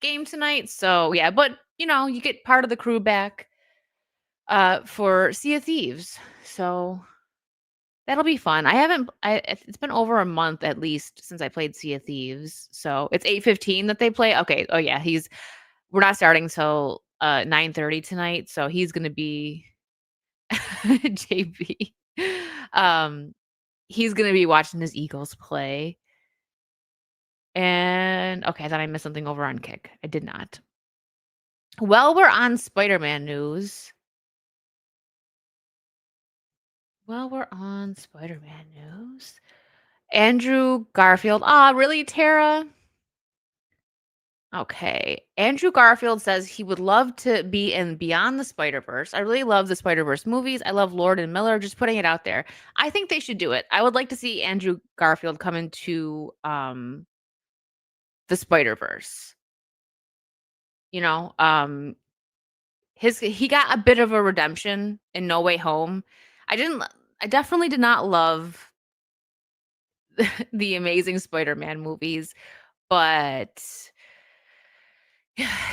game tonight. So yeah, but you get part of the crew back for Sea of Thieves. So that'll be fun. It's been over a month at least since I played Sea of Thieves. So it's 8:15 that they play. Okay. Oh yeah, we're not starting till 9:30 tonight, so he's gonna be JB. Um he's gonna be watching his Eagles play. And okay, I thought I missed something over on Kick. I did not. Well, we're on Spider-Man news. Andrew Garfield. Ah, really, Tara? Okay. Andrew Garfield says he would love to be in Beyond the Spider-Verse. I really love the Spider-Verse movies. I love Lord and Miller, just putting it out there. I think they should do it. I would like to see Andrew Garfield come into the Spider-Verse. You know, he got a bit of a redemption in No Way Home. I definitely did not love the Amazing Spider-Man movies, but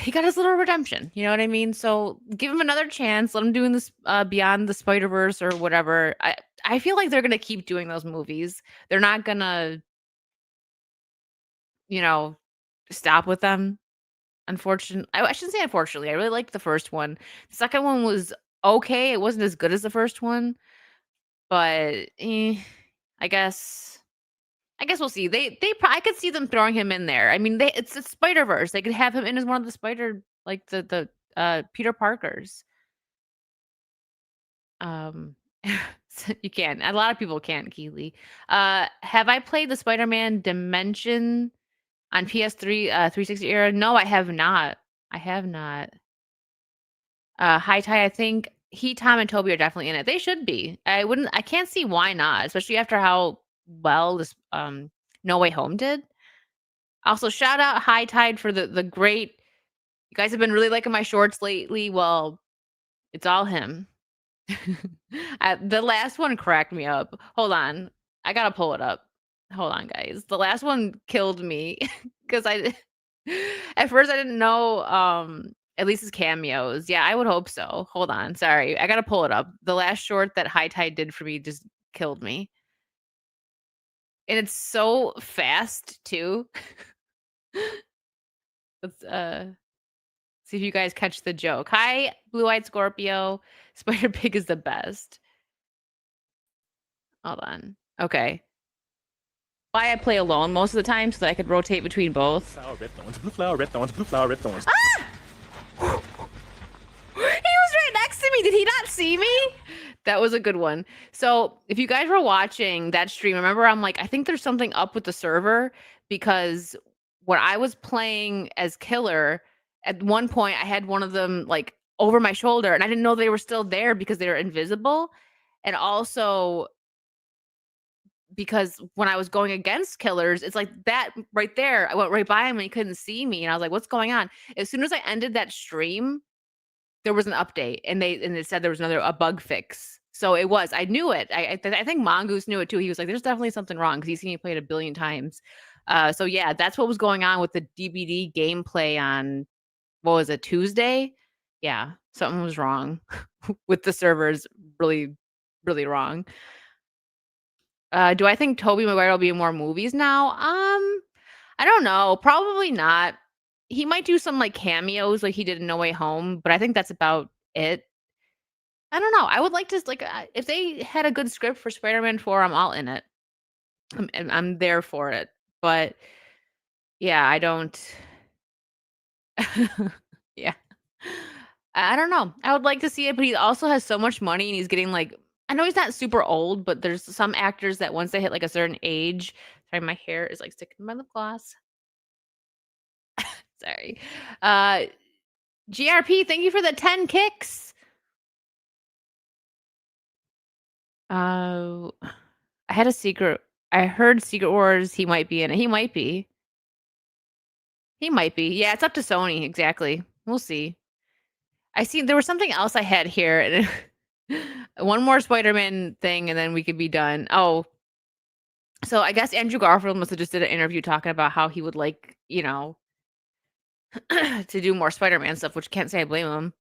he got his little redemption, you know what I mean? So give him another chance. Let him do this Beyond the Spider-Verse or whatever. I feel like they're gonna keep doing those movies. They're not gonna, you know, stop with them. I shouldn't say unfortunately. I really liked the first one. The second one was okay. It wasn't as good as the first one, but I guess we'll see. I could see them throwing him in there. I mean, it's a Spider-Verse. They could have him in as one of the like the Peter Parkers. You can. A lot of people can't, Keely. Have I played the Spider-Man Dimension on PS3 360 era? No, I have not. High Tide, I think Tom, and Toby are definitely in it. They should be. I can't see why not, especially after how well this No Way Home did. Also, shout out High Tide for the great. You guys have been really liking my shorts lately. Well, it's all him. The last one cracked me up. Hold on. I gotta pull it up. Hold on, guys. The last one killed me because at first I didn't know at least his cameos. Yeah, I would hope so. Hold on. Sorry. I gotta pull it up. The last short that High Tide did for me just killed me. And it's so fast too. Let's see if you guys catch the joke. Hi, Blue-Eyed Scorpio. Spider Pig is the best. Hold on. Okay. Why I play alone most of the time so that I could rotate between both. Flower, red thorns, blue flower, red thorns, blue flower, red thorns. Ah! He was right next to me. Did he not see me? That was a good one. So if you guys were watching that stream, remember I'm like, I think there's something up with the server because when I was playing as Killer, at one point I had one of them like over my shoulder and I didn't know they were still there because they were invisible. And also because when I was going against Killers, it's like that right there. I went right by him and he couldn't see me. And I was like, what's going on? As soon as I ended that stream, there was an update and it said there was a bug fix. So it was. I knew it. I think Mongoose knew it too. He was like, "There's definitely something wrong," because he's seen me play it a billion times. So yeah, that's what was going on with the DBD gameplay on what was it, Tuesday? Yeah, something was wrong with the servers. Really, really wrong. Do I think Tobey Maguire will be in more movies now? I don't know. Probably not. He might do some like cameos like he did in No Way Home, but I think that's about it. I don't know. I would like to like if they had a good script for Spider-Man 4, I'm all in it. I'm there for it. But yeah, I don't yeah. I don't know. I would like to see it, but he also has so much money and he's getting like I know he's not super old, but there's some actors that once they hit like a certain age, sorry, my hair is like sticking to my lip gloss. Sorry. GRP, thank you for the 10 kicks. I had a secret. I heard Secret Wars. He might be in it. He might be. He might be. Yeah, it's up to Sony. Exactly. We'll see. There was something else I had here. And one more Spider-Man thing, and then we could be done. Oh, so I guess Andrew Garfield must have just did an interview talking about how he would like, to do more Spider-Man stuff, which can't say I blame him.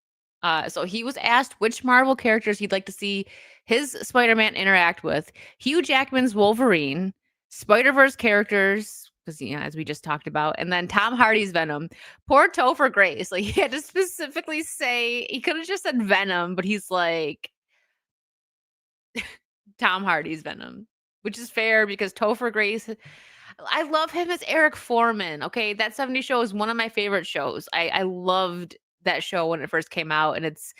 So he was asked which Marvel characters he'd like to see his Spider-Man interact with. Hugh Jackman's Wolverine, Spider-Verse characters, because as we just talked about, and then Tom Hardy's Venom. Poor Topher Grace, like he had to specifically say he could have just said Venom, but he's like Tom Hardy's Venom, which is fair because Topher Grace. I love him as Eric Foreman. Okay, that 70s show is one of my favorite shows. I loved that show when it first came out, and it's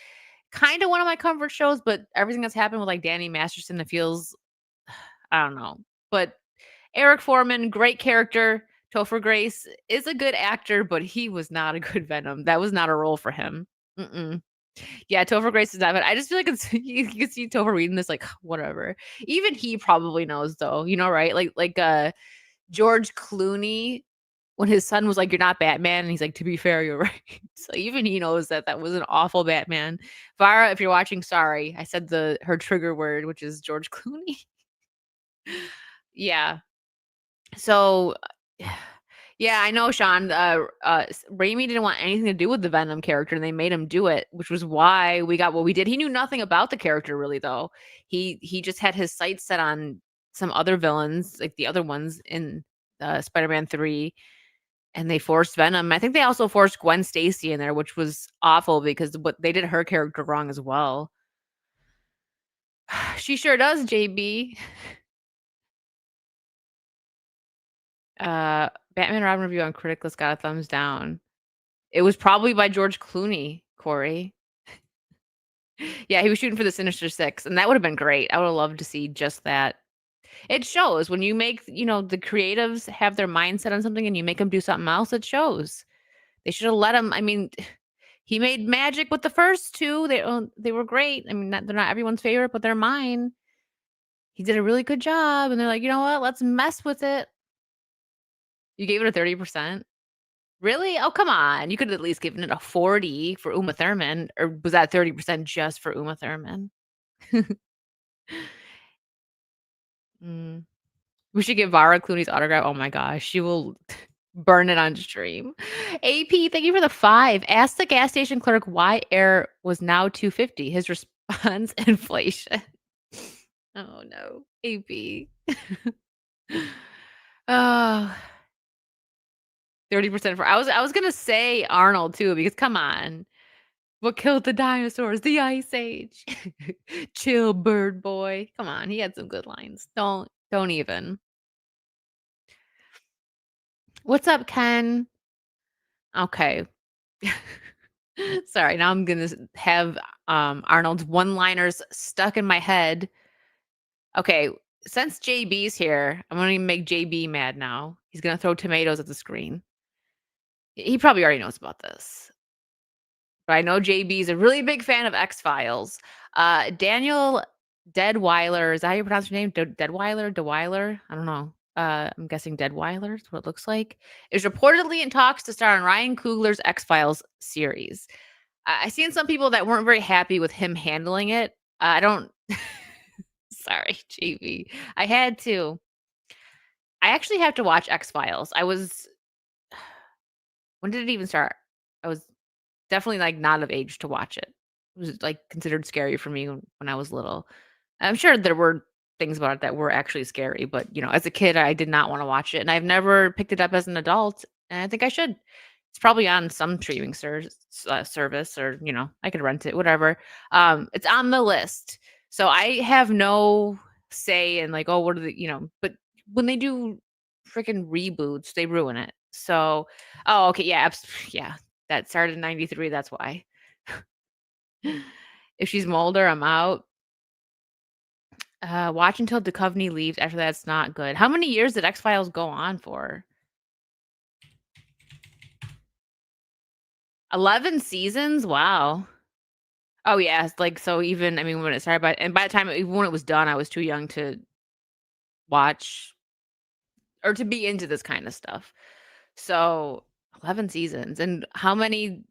kind of one of my comfort shows. But everything that's happened with like Danny Masterson, it feels I don't know. But Eric Foreman, great character. Topher Grace is a good actor, but he was not a good Venom. That was not a role for him. Mm-mm. Yeah, Topher Grace is not, but I just feel like it's you can see Topher reading this like whatever. Even he probably knows though, right? Like George Clooney when his son was like, "You're not Batman," and he's like, "To be fair, you're right." So even he knows that that was an awful Batman. Vara, if you're watching, sorry, I said her trigger word, which is George Clooney. Yeah. So, yeah, I know, Sean. Raimi didn't want anything to do with the Venom character, and they made him do it, which was why we got what we did. He knew nothing about the character, really, though. He just had his sights set on some other villains, like the other ones in Spider-Man 3, and they forced Venom. I think they also forced Gwen Stacy in there, which was awful because what they did her character wrong as well. She sure does, JB. Batman Robin review on Criticless got a thumbs down. It was probably by George Clooney, Corey. Yeah, he was shooting for the Sinister Six, and that would have been great. I would have loved to see just that. It shows when you make, the creatives have their mindset on something and you make them do something else, it shows. They should have let him. I mean, he made magic with the first two. They were great. I mean, they're not everyone's favorite, but they're mine. He did a really good job, and they're like, you know what? Let's mess with it. You gave it a 30%. Really? Oh, come on. You could have at least given it a 40 for Uma Thurman, or was that 30% just for Uma Thurman? Mm. We should give Vara Clooney's autograph. Oh my gosh, she will burn it on stream. AP, thank you for the 5. Ask the gas station clerk why air was now $2.50. His response, inflation. Oh no, AP. Oh. 30% for I was gonna say Arnold too, because come on. What killed the dinosaurs? The Ice Age. Chill, bird boy. Come on, he had some good lines. Don't even. What's up, Ken? Okay. Sorry, now I'm gonna have Arnold's one-liners stuck in my head. Okay, since JB's here, I'm gonna make JB mad now. He's gonna throw tomatoes at the screen. He probably already knows about this. But I know JB is a really big fan of X-Files. Daniel Deadweiler, is that how you pronounce your name? Deadweiler? I don't know. I'm guessing Deadweiler is what it looks like. Is reportedly in talks to star in Ryan Coogler's X-Files series. I seen some people that weren't very happy with him handling it. I don't. Sorry, JB. I had to. I actually have to watch X-Files. When did it even start? I was definitely like not of age to watch it. It was like considered scary for me when I was little. I'm sure there were things about it that were actually scary, but as a kid, I did not want to watch it, and I've never picked it up as an adult, and I think I should. It's probably on some streaming service, or I could rent it, whatever. It's on the list, so I have no say in like, oh, what are the But when they do freaking reboots, they ruin it. So, oh, okay, yeah, yeah. That started in 93, that's why. If she's Mulder, I'm out. Watch until Duchovny leaves. After that, it's not good. How many years did X-Files go on for? 11 seasons? Wow. Oh, yeah. Like, so even, I mean, when it started, by the time, even when it was done, I was too young to watch or to be into this kind of stuff. So 11 seasons. And how many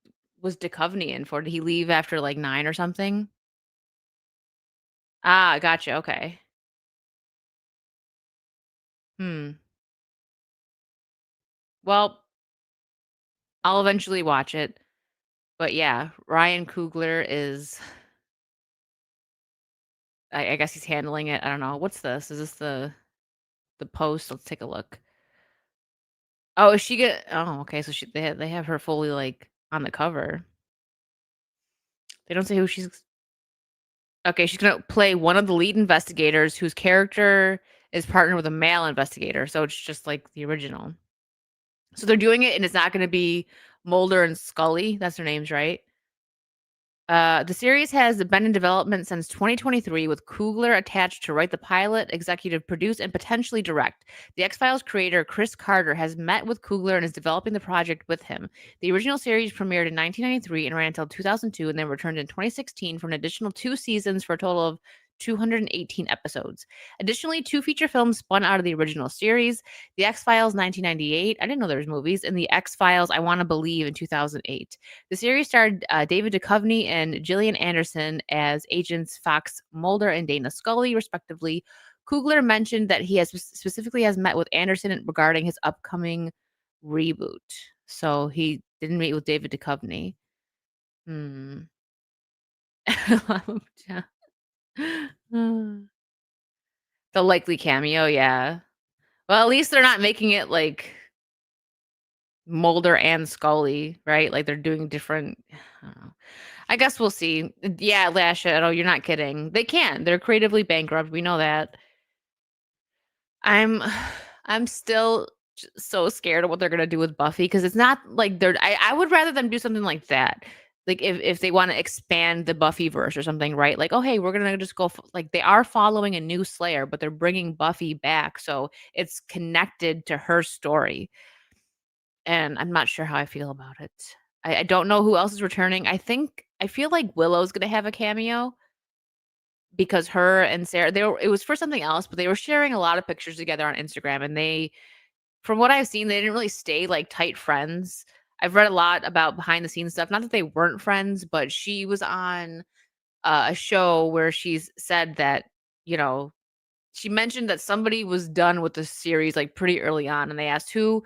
was Duchovny in for? Did he leave after like 9 or something? Ah, gotcha. Okay. Well, I'll eventually watch it. But yeah, Ryan Coogler is I guess he's handling it. I don't know. What's this? Is this the post? Let's take a look. Oh, is she get oh, okay. So they have her fully like on the cover. They don't say who she's okay, she's gonna play one of the lead investigators whose character is partnered with a male investigator. So it's just like the original. So they're doing it and it's not gonna be Mulder and Scully. That's their names, right? The series has been in development since 2023, with Coogler attached to write the pilot, executive produce, and potentially direct. The X-Files creator Chris Carter has met with Coogler and is developing the project with him. The original series premiered in 1993 and ran until 2002, and then returned in 2016 for an additional 2 seasons for a total of 218 episodes. Additionally, 2 feature films spun out of the original series: The X-Files 1998, I didn't know there was movies, and The X-Files I Want to Believe in 2008. The series starred David Duchovny and Gillian Anderson as agents Fox Mulder and Dana Scully, respectively. Coogler mentioned that he has specifically has met with Anderson regarding his upcoming reboot. So he didn't meet with David Duchovny. Yeah. The likely cameo, yeah. Well, at least they're not making it like Mulder and Scully, right? Like they're doing different. I don't know. I guess we'll see. Yeah, Lash Shadow, you're not kidding. They can. They're creatively bankrupt. We know that. I'm I'm still so scared of what they're gonna do with Buffy because it's not like they're. I would rather them do something like that. Like if they want to expand the Buffy verse or something, right? Like, oh hey, we're gonna just go like they are following a new Slayer, but they're bringing Buffy back, so it's connected to her story. And I'm not sure how I feel about it. I don't know who else is returning. I feel like Willow's gonna have a cameo because her and Sarah it was for something else, but they were sharing a lot of pictures together on Instagram, and they from what I've seen, they didn't really stay like tight friends. I've read a lot about behind the scenes stuff. Not that they weren't friends, but she was on a show where she's said that, you know, she mentioned that somebody was done with the series like pretty early on, and they asked who,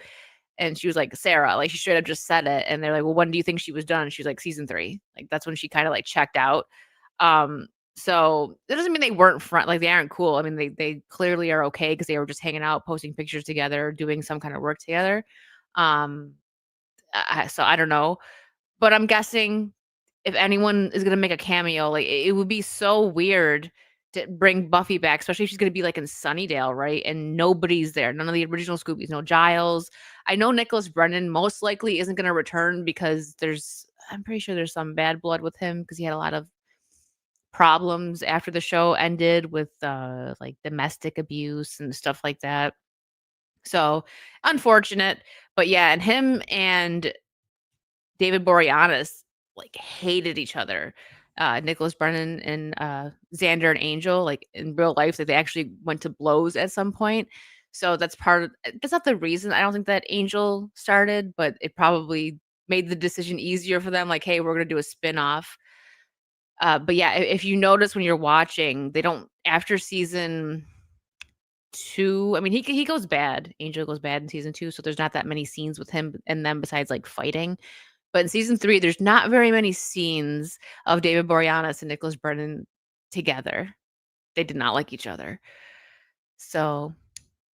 and she was like, Sarah, like she straight up just said it. And they're like, well, when do you think she was done? She was like, season 3. Like that's when she kind of like checked out. So that doesn't mean they weren't like they aren't cool. I mean, they clearly are okay because they were just hanging out, posting pictures together, doing some kind of work together. Um, so I don't know, but I'm guessing if anyone is gonna make a cameo, like it would be so weird to bring Buffy back, especially if she's gonna be like in Sunnydale, right? And nobody's there. None of the original Scoobies, no Giles. I know Nicholas Brennan most likely isn't gonna return because I'm pretty sure there's some bad blood with him because he had a lot of problems after the show ended with like domestic abuse and stuff like that. So unfortunate. But yeah, and him and David Boreanaz like hated each other. Nicholas Brennan and Xander and Angel, like in real life, like they actually went to blows at some point. So that's not the reason. I don't think that Angel started, but it probably made the decision easier for them. Like, hey, we're gonna do a spin-off. But yeah, if you notice when you're watching, they don't after season 2. I mean, he goes bad. Angel goes bad in season 2, so there's not that many scenes with him and them besides like fighting. But in season 3, there's not very many scenes of David Boreanaz and Nicholas Brennan together. They did not like each other. So,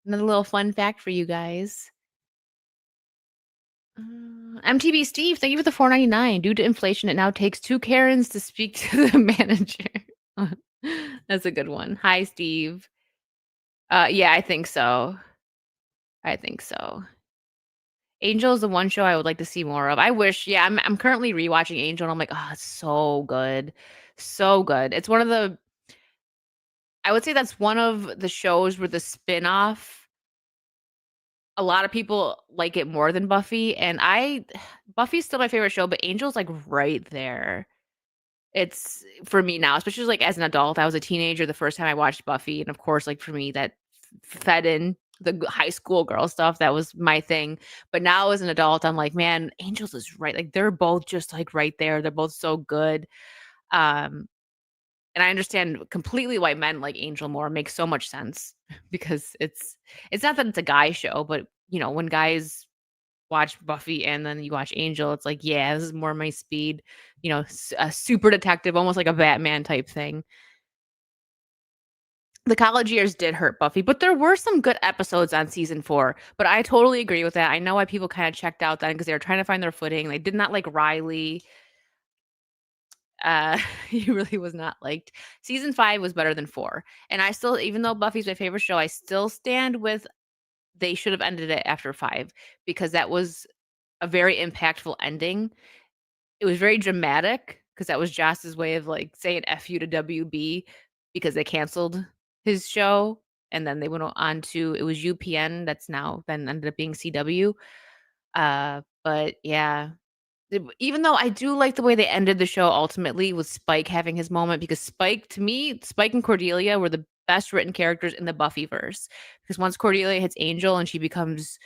another little fun fact for you guys. MTB Steve, thank you for the $4.99. Due to inflation, it now takes 2 Karens to speak to the manager. That's a good one. Hi, Steve. Yeah, I think so. Angel is the one show I would like to see more of. I wish, yeah, I'm currently rewatching Angel and I'm like, oh, it's so good. So good. It's one of the I would say that's one of the shows where the spin-off, a lot of people like it more than Buffy. And Buffy's still my favorite show, but Angel's like right there. It's for me now, especially like as an adult. I was a teenager the first time I watched Buffy. And of course, like for me, that fed in the high school girl stuff. That was my thing. But now as an adult, I'm like, man, Angels is right. Like they're both just like right there. They're both so good. Um, and I understand completely why men like Angel more. Makes so much sense because it's not that it's a guy show, but when guys watch Buffy and then you watch Angel, it's like, yeah, this is more my speed. A super detective, almost like a Batman type thing. The college years did hurt Buffy, but there were some good episodes on season 4. But I totally agree with that. I know why people kind of checked out then because they were trying to find their footing. They did not like Riley. He really was not liked. Season 5 was better than 4. And I still, even though Buffy's my favorite show, I still stand with they should have ended it after 5 because that was a very impactful ending. It was very dramatic because that was Joss's way of like saying F you to WB because they canceled his show. And then they went on to, it was UPN that's now then ended up being CW. But yeah, even though I do like the way they ended the show ultimately with Spike having his moment because Spike, to me, Spike and Cordelia were the best written characters in the Buffyverse because once Cordelia hits Angel and she becomes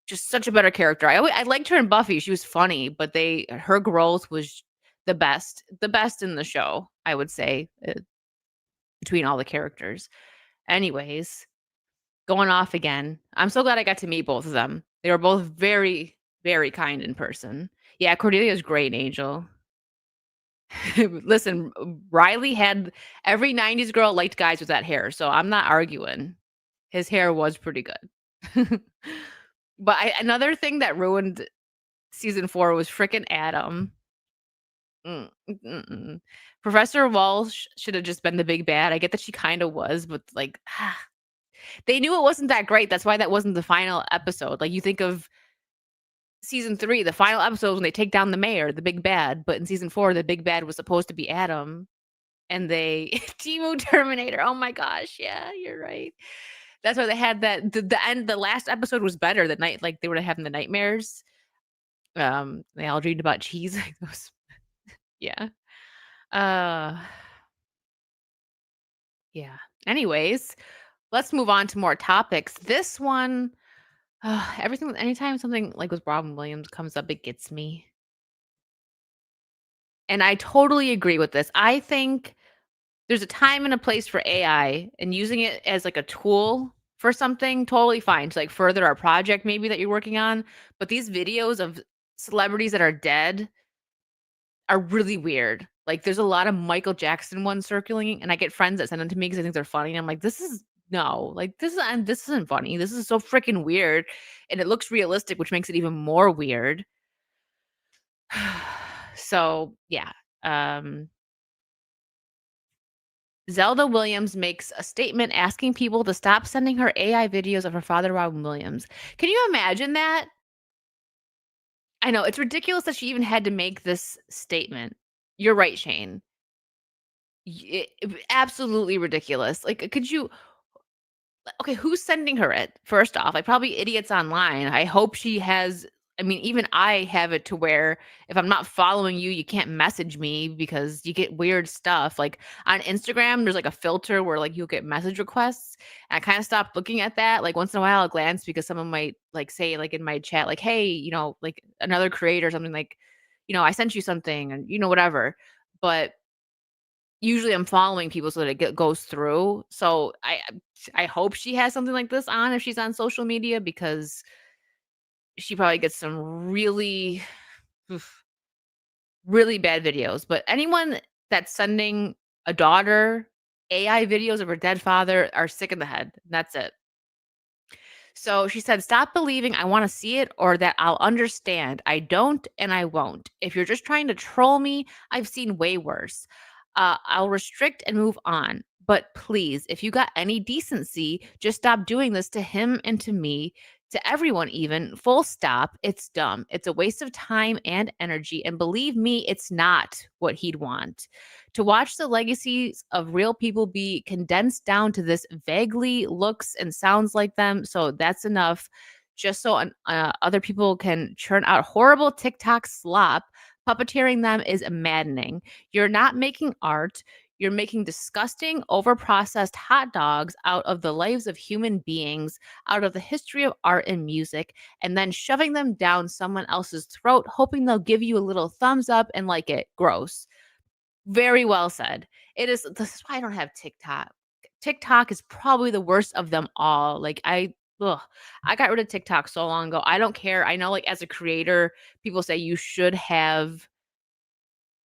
just such a better character. I liked her in Buffy. She was funny, but her growth was the best in the show, I would say, between all the characters. Anyways, going off again. I'm so glad I got to meet both of them. They were both very, very kind in person. Yeah, Cordelia's great, Angel. Listen, Riley had every 90s girl liked guys with that hair, so I'm not arguing. His hair was pretty good. But another thing that ruined season 4 was frickin' Adam. Professor Walsh should have just been the big bad. I get that she kind of was, but like, they knew it wasn't that great. That's why that wasn't the final episode. Like, you think of season 3, the final episode when they take down the mayor, the big bad. But in season 4, the big bad was supposed to be Adam. And they Timu Terminator. Oh my gosh. Yeah, you're right. That's why they had that. The last episode was better. The night, like they were having the nightmares. They all dreamed about cheese. Yeah. Yeah. Anyways, let's move on to more topics. This one, anytime something like with Robin Williams comes up, it gets me. And I totally agree with this. I think there's a time and a place for AI, and using it as like a tool for something, totally fine to like further our project maybe that you're working on. But these videos of celebrities that are dead are really weird. Like there's a lot of Michael Jackson ones circulating, and I get friends that send them to me because I think they're funny. And I'm like, this isn't funny. This is so freaking weird. And it looks realistic, which makes it even more weird. So yeah. Zelda Williams makes a statement asking people to stop sending her AI videos of her father, Robin Williams. Can you imagine that? I know, it's ridiculous that she even had to make this statement. You're right, Shane. Absolutely ridiculous. Like, could you okay, who's sending her it? First off, like probably idiots online. I hope she has. I mean, even I have it to where if I'm not following you, you can't message me because you get weird stuff. Like on Instagram, there's like a filter where like you'll get message requests. And I kind of stopped looking at that. Like once in a while, I'll glance because someone might like say like in my chat, like, hey, like another creator or something like, I sent you something and whatever. But usually I'm following people so that it goes through. So I hope she has something like this on if she's on social media because she probably gets some really, really bad videos. But anyone that's sending a daughter AI videos of her dead father are sick in the head. That's it. So she said, stop believing I want to see it or that I'll understand. I don't and I won't. If you're just trying to troll me, I've seen way worse. I'll restrict and move on. But please, if you got any decency, just stop doing this to him and to me, to everyone, even. Full stop. It's dumb. It's a waste of time and energy. And believe me, it's not what he'd want. To watch the legacies of real people be condensed down to this vaguely looks and sounds like them. So that's enough. Just so other people can churn out horrible TikTok slop. Puppeteering them is maddening. You're not making art. You're making disgusting, overprocessed hot dogs out of the lives of human beings, out of the history of art and music, and then shoving them down someone else's throat, hoping they'll give you a little thumbs up and like it. Gross. Very well said. This is why I don't have TikTok. TikTok is probably the worst of them all. Like ugh, I got rid of TikTok so long ago. I don't care. I know, like, as a creator, people say you should have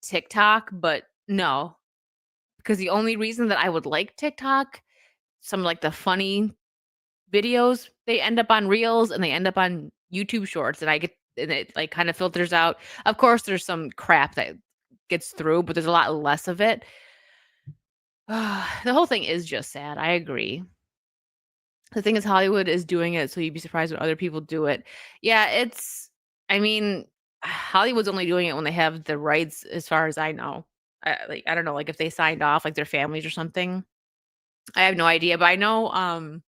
TikTok, but no, because the only reason that I would like TikTok, some like the funny videos, they end up on Reels and they end up on YouTube Shorts, and it like kind of filters out. Of course, there's some crap that gets through, but there's a lot less of it. The whole thing is just sad. I agree. The thing is, Hollywood is doing it, so you'd be surprised when other people do it. Yeah, I mean, Hollywood's only doing it when they have the rights, as far as I know. I don't know, like if they signed off, like their families or something. I have no idea, but I know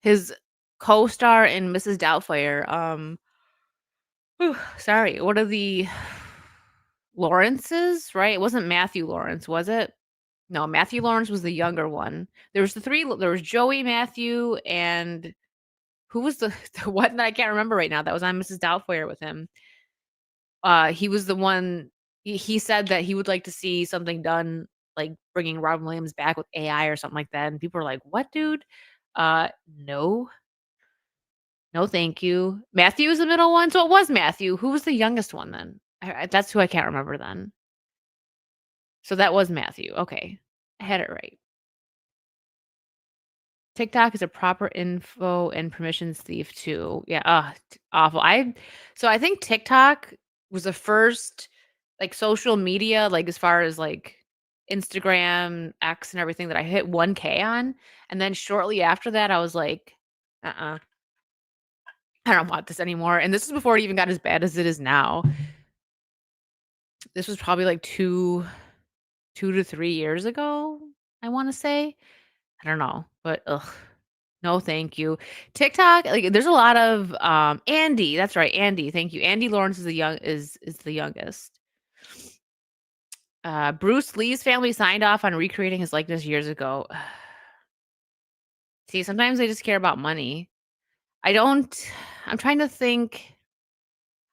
his co-star in Mrs. Doubtfire, sorry, what are the Lawrences, right? It wasn't Matthew Lawrence, was it? No, Matthew Lawrence was the younger one. There was Joey Matthew, and who was the one that I can't remember right now that was on Mrs. Doubtfire with him? He was the one. He said that he would like to see something done, like bringing Robin Williams back with AI or something like that, and people are like, "What, dude? No, no, thank you." Matthew was the middle one, so it was Matthew. Who was the youngest one then? That's who I can't remember then. So that was Matthew. Okay, I had it right. TikTok is a proper info and permissions thief too. Yeah, awful. I think TikTok was the first like social media, like as far as like Instagram, X, and everything that I hit 1K on, and then shortly after that, I was like, I don't want this anymore. And this is before it even got as bad as it is now. This was probably like 2 to 3 years ago, I want to say. I don't know, but ugh. No, thank you. TikTok, like there's a lot of Andy, that's right, Andy, thank you. Andy Lawrence is the youngest. Bruce Lee's family signed off on recreating his likeness years ago. See, sometimes they just care about money. I'm trying to think.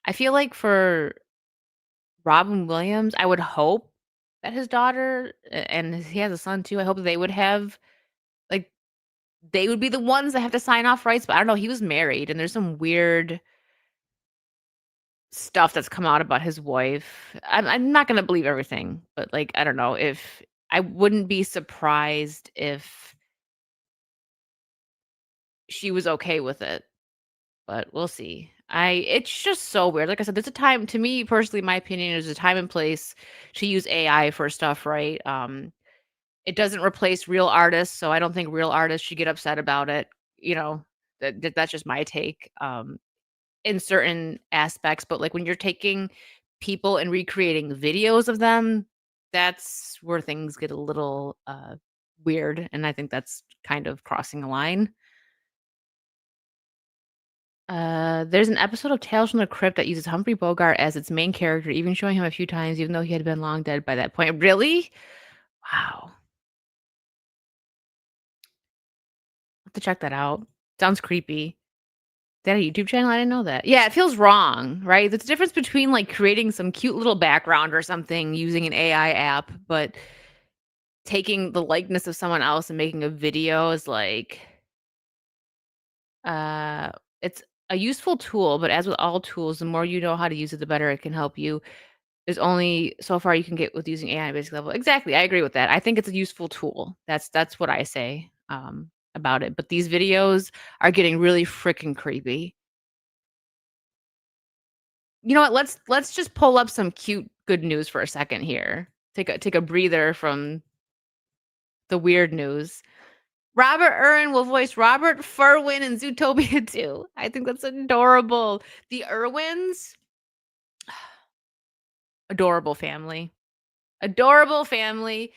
I feel like for Robin Williams, I would hope that his daughter and he has a son too. I hope that they would have like they would be the ones that have to sign off rights, but I don't know, he was married and there's some weird stuff that's come out about his wife. I'm not gonna believe everything, but, like, I don't know, if I wouldn't be surprised if she was okay with it, but we'll see. It's just so weird. Like I said, there's a time to me personally, my opinion, there's a time and place to use AI for stuff, right? It doesn't replace real artists, so I don't think real artists should get upset about it, you know? That's just my take. In certain aspects, but, like, when you're taking people and recreating videos of them, that's where things get a little, weird, and I think that's kind of crossing a line. There's an episode of Tales from the Crypt that uses Humphrey Bogart as its main character, even showing him a few times, even though he had been long dead by that point. Really? Wow. Have to check that out. Sounds creepy. Is that a YouTube channel? I didn't know that. Yeah, it feels wrong, right? There's a difference between like creating some cute little background or something using an AI app, but taking the likeness of someone else and making a video is like uh it's a useful tool, but as with all tools, the more you know how to use it, the better it can help you. There's only so far you can get with using AI at basic level. Exactly. I agree with that. I think it's a useful tool. That's what I say about it. But these videos are getting really freaking creepy. You know what? Let's just pull up some cute good news for a second here. Take a breather from the weird news. Robert Irwin will voice Robert Furwin in Zootopia 2. I think that's adorable. The Irwins, adorable family. Adorable family.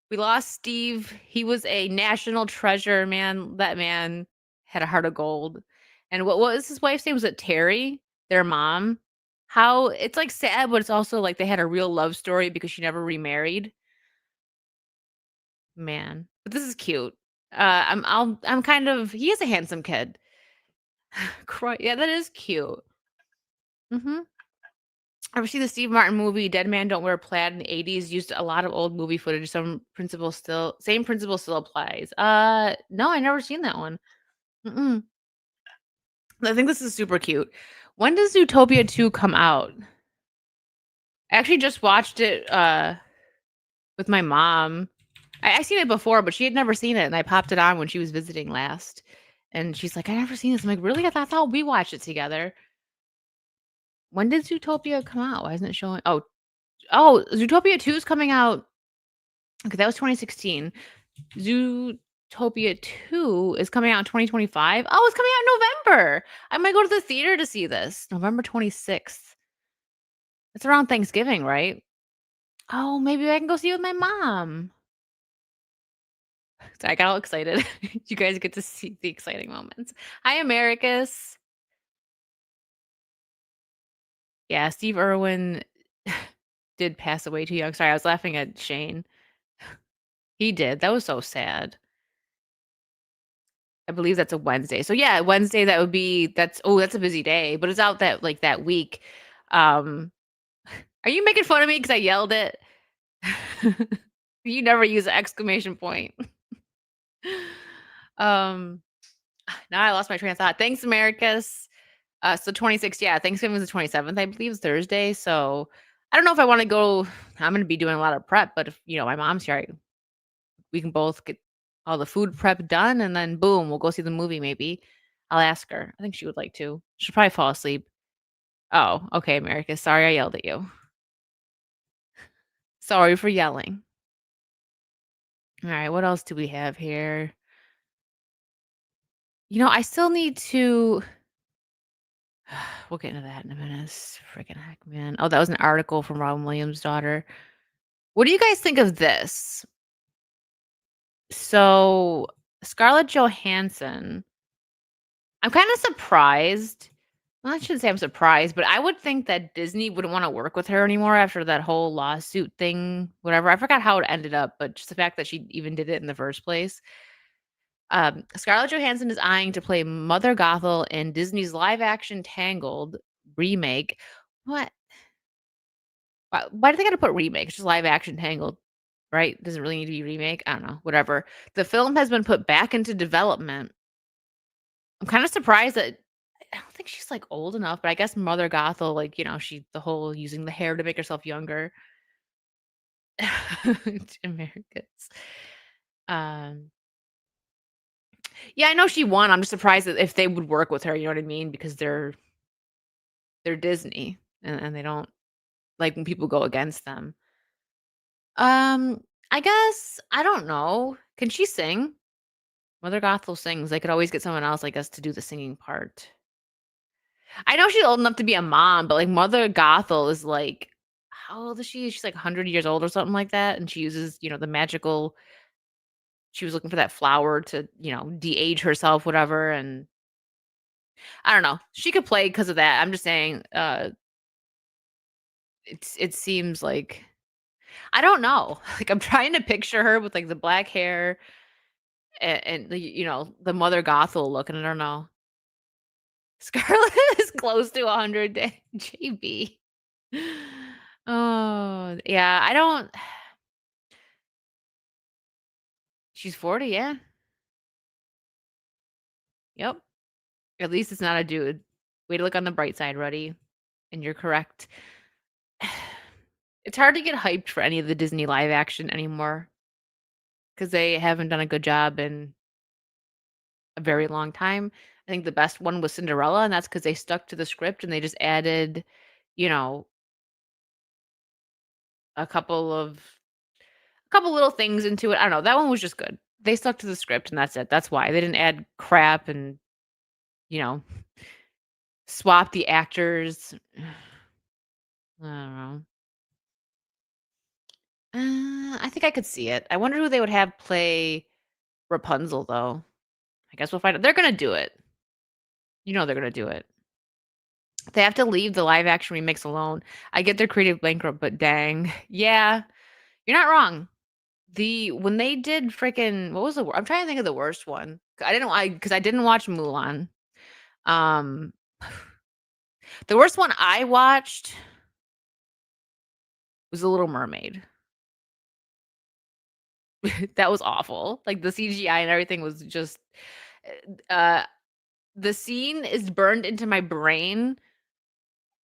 We lost Steve. He was a national treasure, man. That man had a heart of gold. And what was his wife's name? Was it Terry? Their mom? How it's like sad, but it's also like they had a real love story because she never remarried. man. But this is cute. I'm kind of he is a handsome kid. Yeah, that is cute. Mhm. Ever see the Steve Martin movie Dead Man Don't Wear Plaid in the 80s? Used a lot of old movie footage. Same principle still applies. No, I never seen that one. Mm-mm. I think this is super cute. When does Zootopia 2 come out? I actually just watched it with my mom. I seen it before, but she had never seen it, and I popped it on when she was visiting last. And she's like, "I never seen this." I'm like, "Really? I thought we watched it together." When did Zootopia come out? Why isn't it showing? Oh, Zootopia 2 is coming out. Okay, that was 2016. Zootopia 2 is coming out in 2025. Oh, it's coming out in November. I might go to the theater to see this. November 26th. It's around Thanksgiving, right? Oh, maybe I can go see it with my mom. So I got all excited. You guys get to see the exciting moments. Hi, Americus. Yeah, Steve Irwin did pass away too young. Sorry, I was laughing at Shane. He did. That was so sad. I believe that's a Wednesday. So yeah, Wednesday that's a busy day, but it's out that week. Are you making fun of me because I yelled it? You never use an exclamation point. Now I lost my train of thought. Thanks, Americus. So 26th, yeah, Thanksgiving is the 27th, I believe, is Thursday. So I don't know if I want to go. I'm going to be doing a lot of prep, but if my mom's here, we can both get all the food prep done, and then boom, we'll go see the movie. Maybe I'll ask her. I think she would like to. She'll probably fall asleep. Oh, okay, America. Sorry, I yelled at you. Sorry for yelling. All right, what else do we have here? I still need to. We'll get into that in a minute. Freaking heck, man. Oh, that was an article from Robin Williams' daughter. What do you guys think of this? So, Scarlett Johansson, I'm kind of surprised. Well, I shouldn't say I'm surprised, but I would think that Disney wouldn't want to work with her anymore after that whole lawsuit thing, whatever. I forgot how it ended up, but just the fact that she even did it in the first place. Scarlett Johansson is eyeing to play Mother Gothel in Disney's live-action Tangled remake. What? Why do they gotta put remake? It's just live-action Tangled, right? Does it really need to be remake? I don't know. Whatever. The film has been put back into development. I'm kind of surprised that I don't think she's like old enough, but I guess Mother Gothel, she the whole using the hair to make herself younger. Americans. Um, yeah, I know she won. I'm just surprised that if they would work with her, you know what I mean? Because they're Disney and they don't like when people go against them. I guess I don't know. Can she sing? Mother Gothel sings. They could always get someone else, I guess, to do the singing part. I know she's old enough to be a mom, but Mother Gothel is how old is she? She's 100 years old or something like that, and she uses the magical. She was looking for that flower to de-age herself, whatever, and I don't know. She could play because of that. I'm just saying. It seems like I don't know. I'm trying to picture her with the black hair and the Mother Gothel look, and I don't know. Scarlett is close to 100 day JB. Oh, yeah, I don't she's 40, yeah. Yep. At least it's not a dude. Way to look on the bright side, Ruddy. And you're correct. It's hard to get hyped for any of the Disney live action anymore because they haven't done a good job in a very long time. I think the best one was Cinderella, and that's because they stuck to the script and they just added, you know, a couple little things into it. I don't know. That one was just good. They stuck to the script and that's it. That's why. They didn't add crap and, you know, swap the actors. I don't know. I think I could see it. I wonder who they would have play Rapunzel, though. I guess we'll find out. They're gonna do it. They're gonna do it. They have to leave the live action remakes alone. I get they're creative bankrupt, but dang. Yeah, you're not wrong. when they did freaking what was I'm trying to think of the worst one. Because I didn't watch Mulan. Um, the worst one I watched was The Little Mermaid. That was awful. Like the CGI and everything was just uh the scene is burned into my brain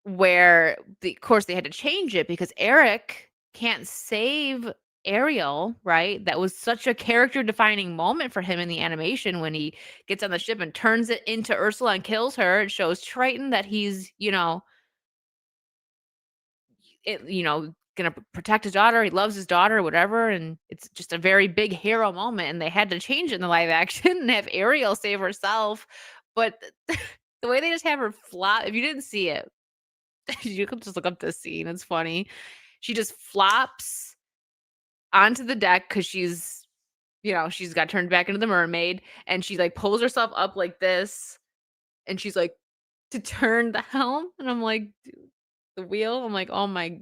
where of course they had to change it because Eric can't save Ariel, right? That was such a character defining moment for him in the animation when he gets on the ship and turns it into Ursula and kills her. It shows Triton that he's, gonna protect his daughter. He loves his daughter, whatever, and it's just a very big hero moment. And they had to change it in the live action and have Ariel save herself. But the way they just have her flop, if you didn't see it, you can just look up this scene. It's funny. She just flops onto the deck because she's got turned back into the mermaid, and she like pulls herself up like this, and she's like to turn the helm, and I'm like, the wheel. I'm like, oh my.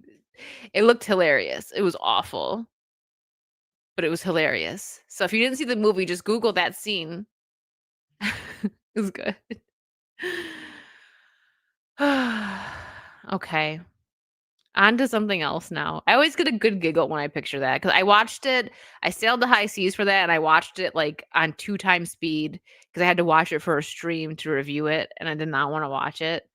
It looked hilarious. It was awful, but it was hilarious. So if you didn't see the movie, just Google that scene. It was good. Okay. On to something else now. I always get a good giggle when I picture that because I watched it. I sailed the high seas for that, and I watched it like on 2 times speed because I had to watch it for a stream to review it, and I did not want to watch it.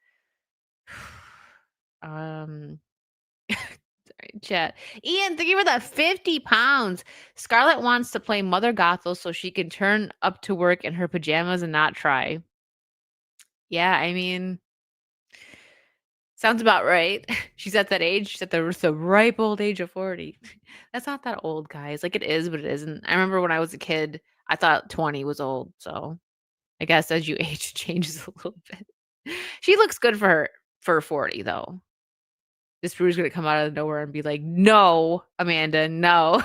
Sorry, chat. Ian, thank you for that 50 pounds. Scarlett wants to play Mother Gothel so she can turn up to work in her pajamas and not try. Yeah, I mean, sounds about right. She's at that age. She's at the ripe old age of 40. That's not that old, guys. Like, it is, but it isn't. I remember when I was a kid, I thought 20 was old. So I guess as you age, it changes a little bit. She looks good for 40, though. This Drew's gonna come out of nowhere and be like, "No, Amanda, no."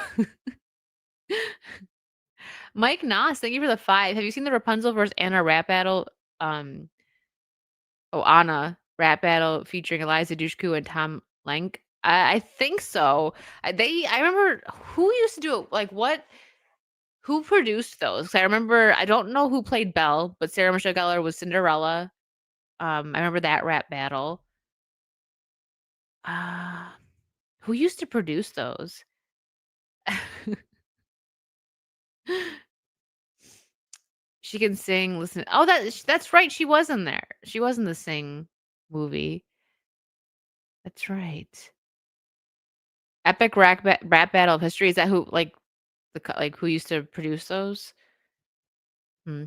Mike Noss, thank you for the 5. Have you seen the Rapunzel versus Anna rap battle? Anna rap battle featuring Eliza Dushku and Tom Lenk. I think so. I remember who used to do it. Like what? Who produced those? 'Cause I remember. I don't know who played Belle, but Sarah Michelle Gellar was Cinderella. I remember that rap battle. Uh, who used to produce those? She can sing, listen. Oh, that's right. She was in there. She was in the Sing movie. That's right. Epic rap battle of history. Is that who who used to produce those? Hmm.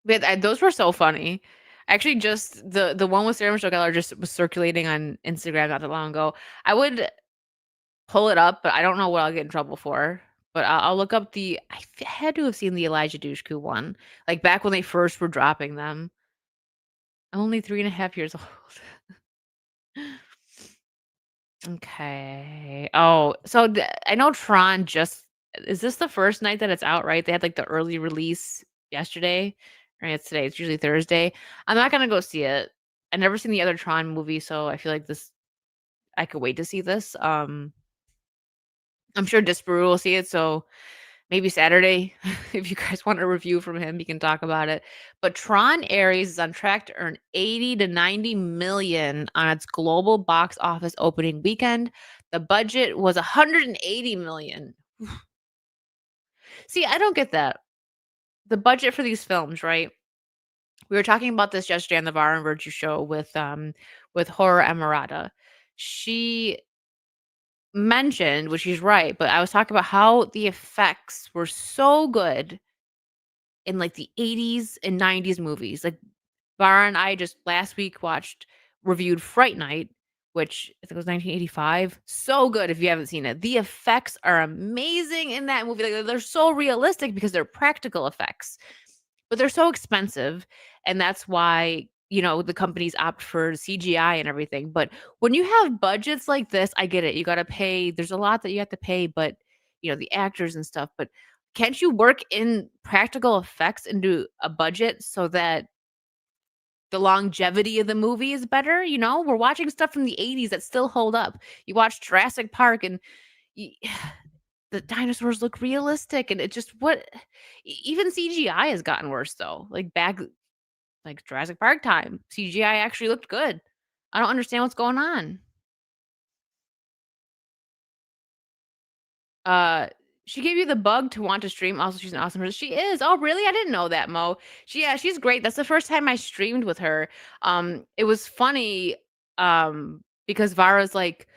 But those were so funny. Actually, just the one with Sarah Michelle Gellar just was circulating on Instagram not that long ago. I would pull it up, but I don't know what I'll get in trouble for. But I'll look up had to have seen the Elijah Dushku one, like back when they first were dropping them. I'm only 3.5 years old. Okay. Oh, so I know Tron is this the first night that it's out, right? They had like the early release yesterday. Right, it's today. It's usually Thursday. I'm not gonna go see it. I've never seen the other Tron movie, so I feel like I could wait to see this. I'm sure Disparu will see it, so maybe Saturday, if you guys want a review from him, you can talk about it. But Tron Ares is on track to earn 80 to 90 million on its global box office opening weekend. The budget was 180 million. See, I don't get that. The budget for these films, right? We were talking about this yesterday on the Bar and Virtue show with Horror Emirata. She mentioned, which she's right, but I was talking about how the effects were so good in like the 80s and 90s movies. Like Bara and I just last week reviewed Fright Night, which I think was 1985. So good if you haven't seen it. The effects are amazing in that movie. Like they're so realistic because they're practical effects. But they're so expensive, and that's why the companies opt for CGI and everything. But when you have budgets like this, I get it. You got to pay. There's a lot that you have to pay, but the actors and stuff. But can't you work in practical effects into a budget so that the longevity of the movie is better? We're watching stuff from the 80s that still hold up. You watch Jurassic Park and the dinosaurs look realistic, and it just even CGI has gotten worse though. Like back like Jurassic Park time, CGI actually looked good. I don't understand what's going on. Uh, she gave you the bug to want to stream. Also, she's an awesome person. She is. Oh, really? I didn't know that, Mo. She's great. That's the first time I streamed with her. It was funny, because Vara's like,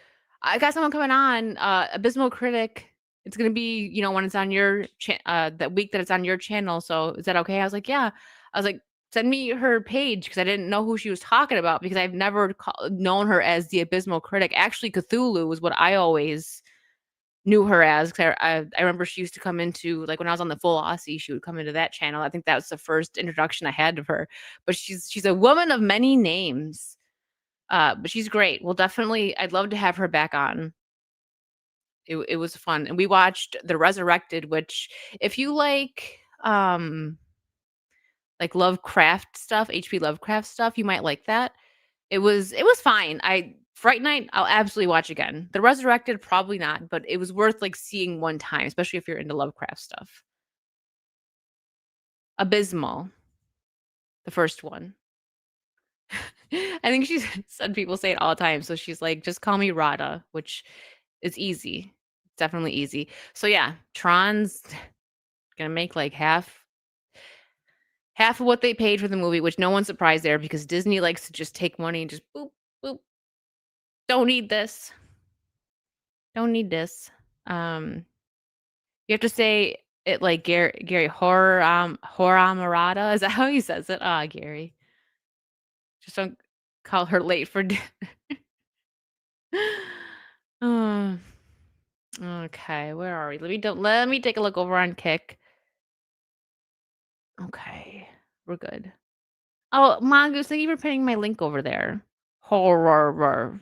I got someone coming on, Abysmal Critic. It's gonna be, when it's on your that week that it's on your channel. So is that okay? I was like, yeah. I was like, send me her page because I didn't know who she was talking about because I've never known her as the Abysmal Critic. Actually, Cthulhu was what I always knew her as. 'Cause I remember she used to come into, like, when I was on the Full Aussie, she would come into that channel. I think that was the first introduction I had of her. But she's a woman of many names. But she's great. Well, definitely, I'd love to have her back on. It was fun, and we watched The Resurrected, which if you like Lovecraft stuff, H.P. Lovecraft stuff, you might like that. It was fine. Fright Night, I'll absolutely watch again. The Resurrected, probably not, but it was worth like seeing one time, especially if you're into Lovecraft stuff. Abysmal, the first one. I think she said people say it all the time, so she's like, just call me Rada, which is easy. Definitely easy. So yeah, Tron's gonna make like half of what they paid for the movie, which no one's surprised there because Disney likes to just take money and just boop, boop. Don't need this. Don't need this. You have to say it like Gary Horamurata. Is that how he says it? Ah, Gary. Just don't call her late for dinner. Oh, okay, where are we? Let me take a look over on Kick. Okay, we're good. Oh, Mongoose, thank you for putting my link over there. Horror.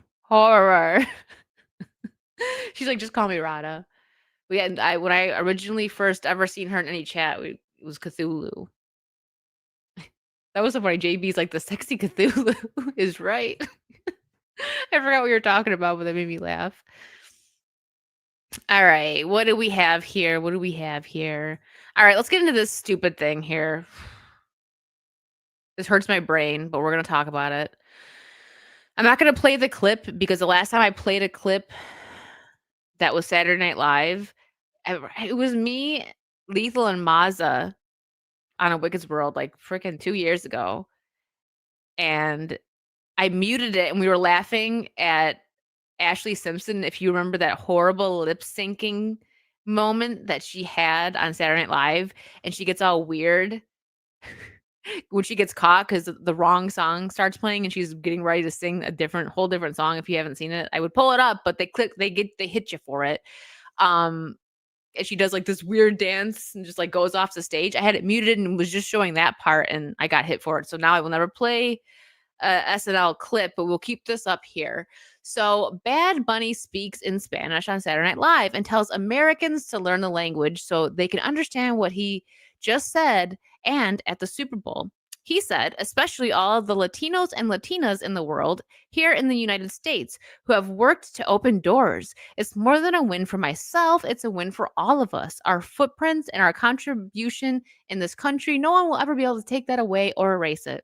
She's like, just call me Rada. When I originally first ever seen her in any chat, it was Cthulhu. That was so funny. JB's like, the sexy Cthulhu is right. I forgot what you were talking about, but that made me laugh. All right, what do we have here? All right, let's get into this stupid thing here. This hurts my brain, but we're going to talk about it. I'm not going to play the clip because the last time I played a clip that was Saturday Night Live, it was me, Lethal, and Mazza on A Wicked's World like freaking 2 years ago. And I muted it and we were laughing at Ashley Simpson. If you remember that horrible lip syncing moment that she had on Saturday Night Live, and she gets all weird when she gets caught because the wrong song starts playing and she's getting ready to sing a whole different song. If you haven't seen it, I would pull it up, but they hit you for it. And she does like this weird dance and just like goes off the stage. I had it muted and was just showing that part and I got hit for it. So now I will never play SNL clip, but we'll keep this up here. So Bad Bunny speaks in Spanish on Saturday Night Live and tells Americans to learn the language so they can understand what he just said. And at the Super Bowl, he said, especially all of the Latinos and Latinas in the world here in the United States who have worked to open doors. It's more than a win for myself. It's a win for all of us. Our footprints and our contribution in this country, no one will ever be able to take that away or erase it.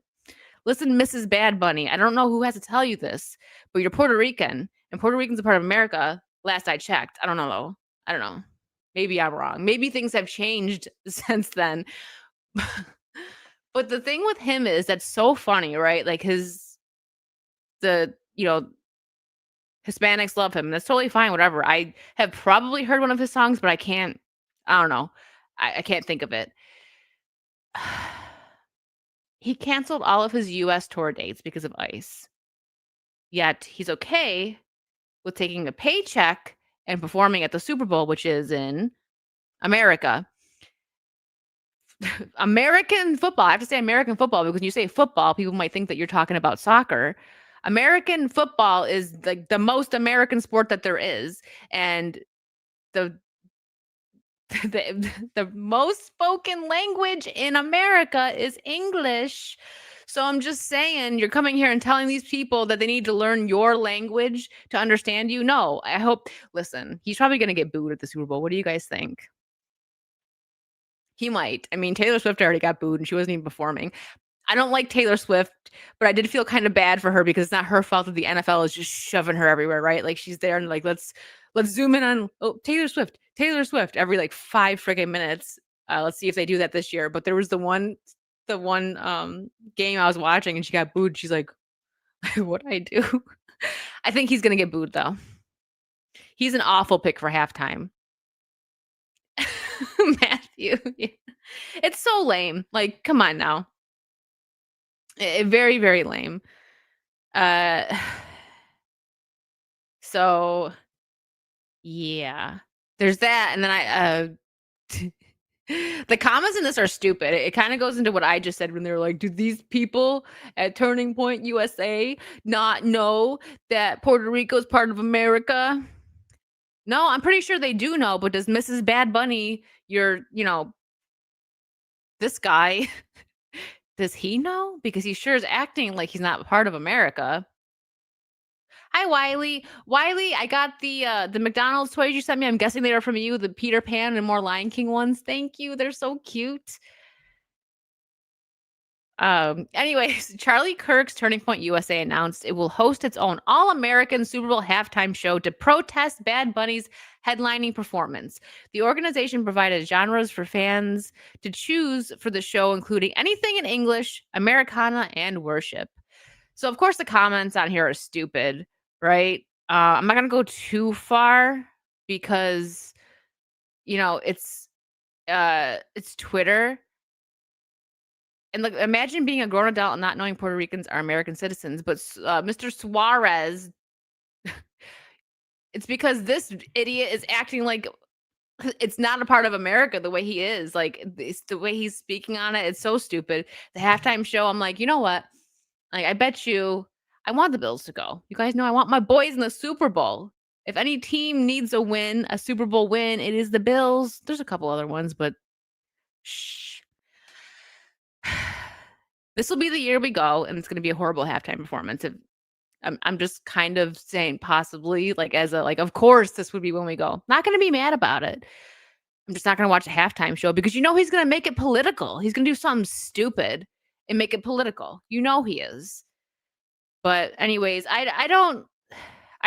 Listen, Mrs. Bad Bunny, I don't know who has to tell you this, but you're Puerto Rican, and Puerto Rican's a part of America, last I checked. I don't know, though. I don't know. Maybe I'm wrong. Maybe things have changed since then. But the thing with him is that's so funny, right? Like Hispanics love him. That's totally fine, whatever. I have probably heard one of his songs, but I don't know. I can't think of it. He canceled all of his US tour dates because of ICE. Yet he's okay with taking a paycheck and performing at the Super Bowl, which is in America. American football. I have to say American football because when you say football, people might think that you're talking about soccer. American football is like the most American sport that there is. And the most spoken language in America is English. So I'm just saying, you're coming here and telling these people that they need to learn your language to understand you. No, I hope. Listen, he's probably going to get booed at the Super Bowl. What do you guys think? He might. I mean, Taylor Swift already got booed and she wasn't even performing. I don't like Taylor Swift, but I did feel kind of bad for her because it's not her fault that the NFL is just shoving her everywhere, right? Like she's there and like let's zoom in on Taylor Swift every like 5 friggin' minutes. Let's see if they do that this year. But there was the one game I was watching and she got booed. She's like, what I do? I think he's gonna get booed though. He's an awful pick for halftime. Matthew. Yeah. It's so lame. Like, come on now. Very, very lame. So yeah. There's that, and then the comments in this are stupid. It kind of goes into what I just said when they were like, do these people at Turning Point USA not know that Puerto Rico is part of America? No, I'm pretty sure they do know, but does Mrs. Bad Bunny, this guy, does he know? Because he sure is acting like he's not part of America. Hi, Wiley. Wiley, I got the McDonald's toys you sent me. I'm guessing they are from you, the Peter Pan and more Lion King ones. Thank you. They're so cute. Anyways, Charlie Kirk's Turning Point USA announced it will host its own All-American Super Bowl halftime show to protest Bad Bunny's headlining performance. The organization provided genres for fans to choose for the show, including anything in English, Americana, and worship. So, of course, the comments on here are stupid, right? I'm not going to go too far because, it's Twitter. And look, imagine being a grown adult and not knowing Puerto Ricans are American citizens. But Mr. Suarez, it's because this idiot is acting like it's not a part of America the way he is. Like, it's the way he's speaking on it. It's so stupid. The halftime show, I'm like, you know what? Like, I bet you I want the Bills to go. You guys know I want my boys in the Super Bowl. If any team needs a win, a Super Bowl win, it is the Bills. There's a couple other ones, but shh. This will be the year we go, and it's going to be a horrible halftime performance. I'm just kind of saying possibly, like, of course this would be when we go. Not going to be mad about it. I'm just not going to watch a halftime show because he's going to make it political. He's going to do something stupid and make it political. He is. But anyways, I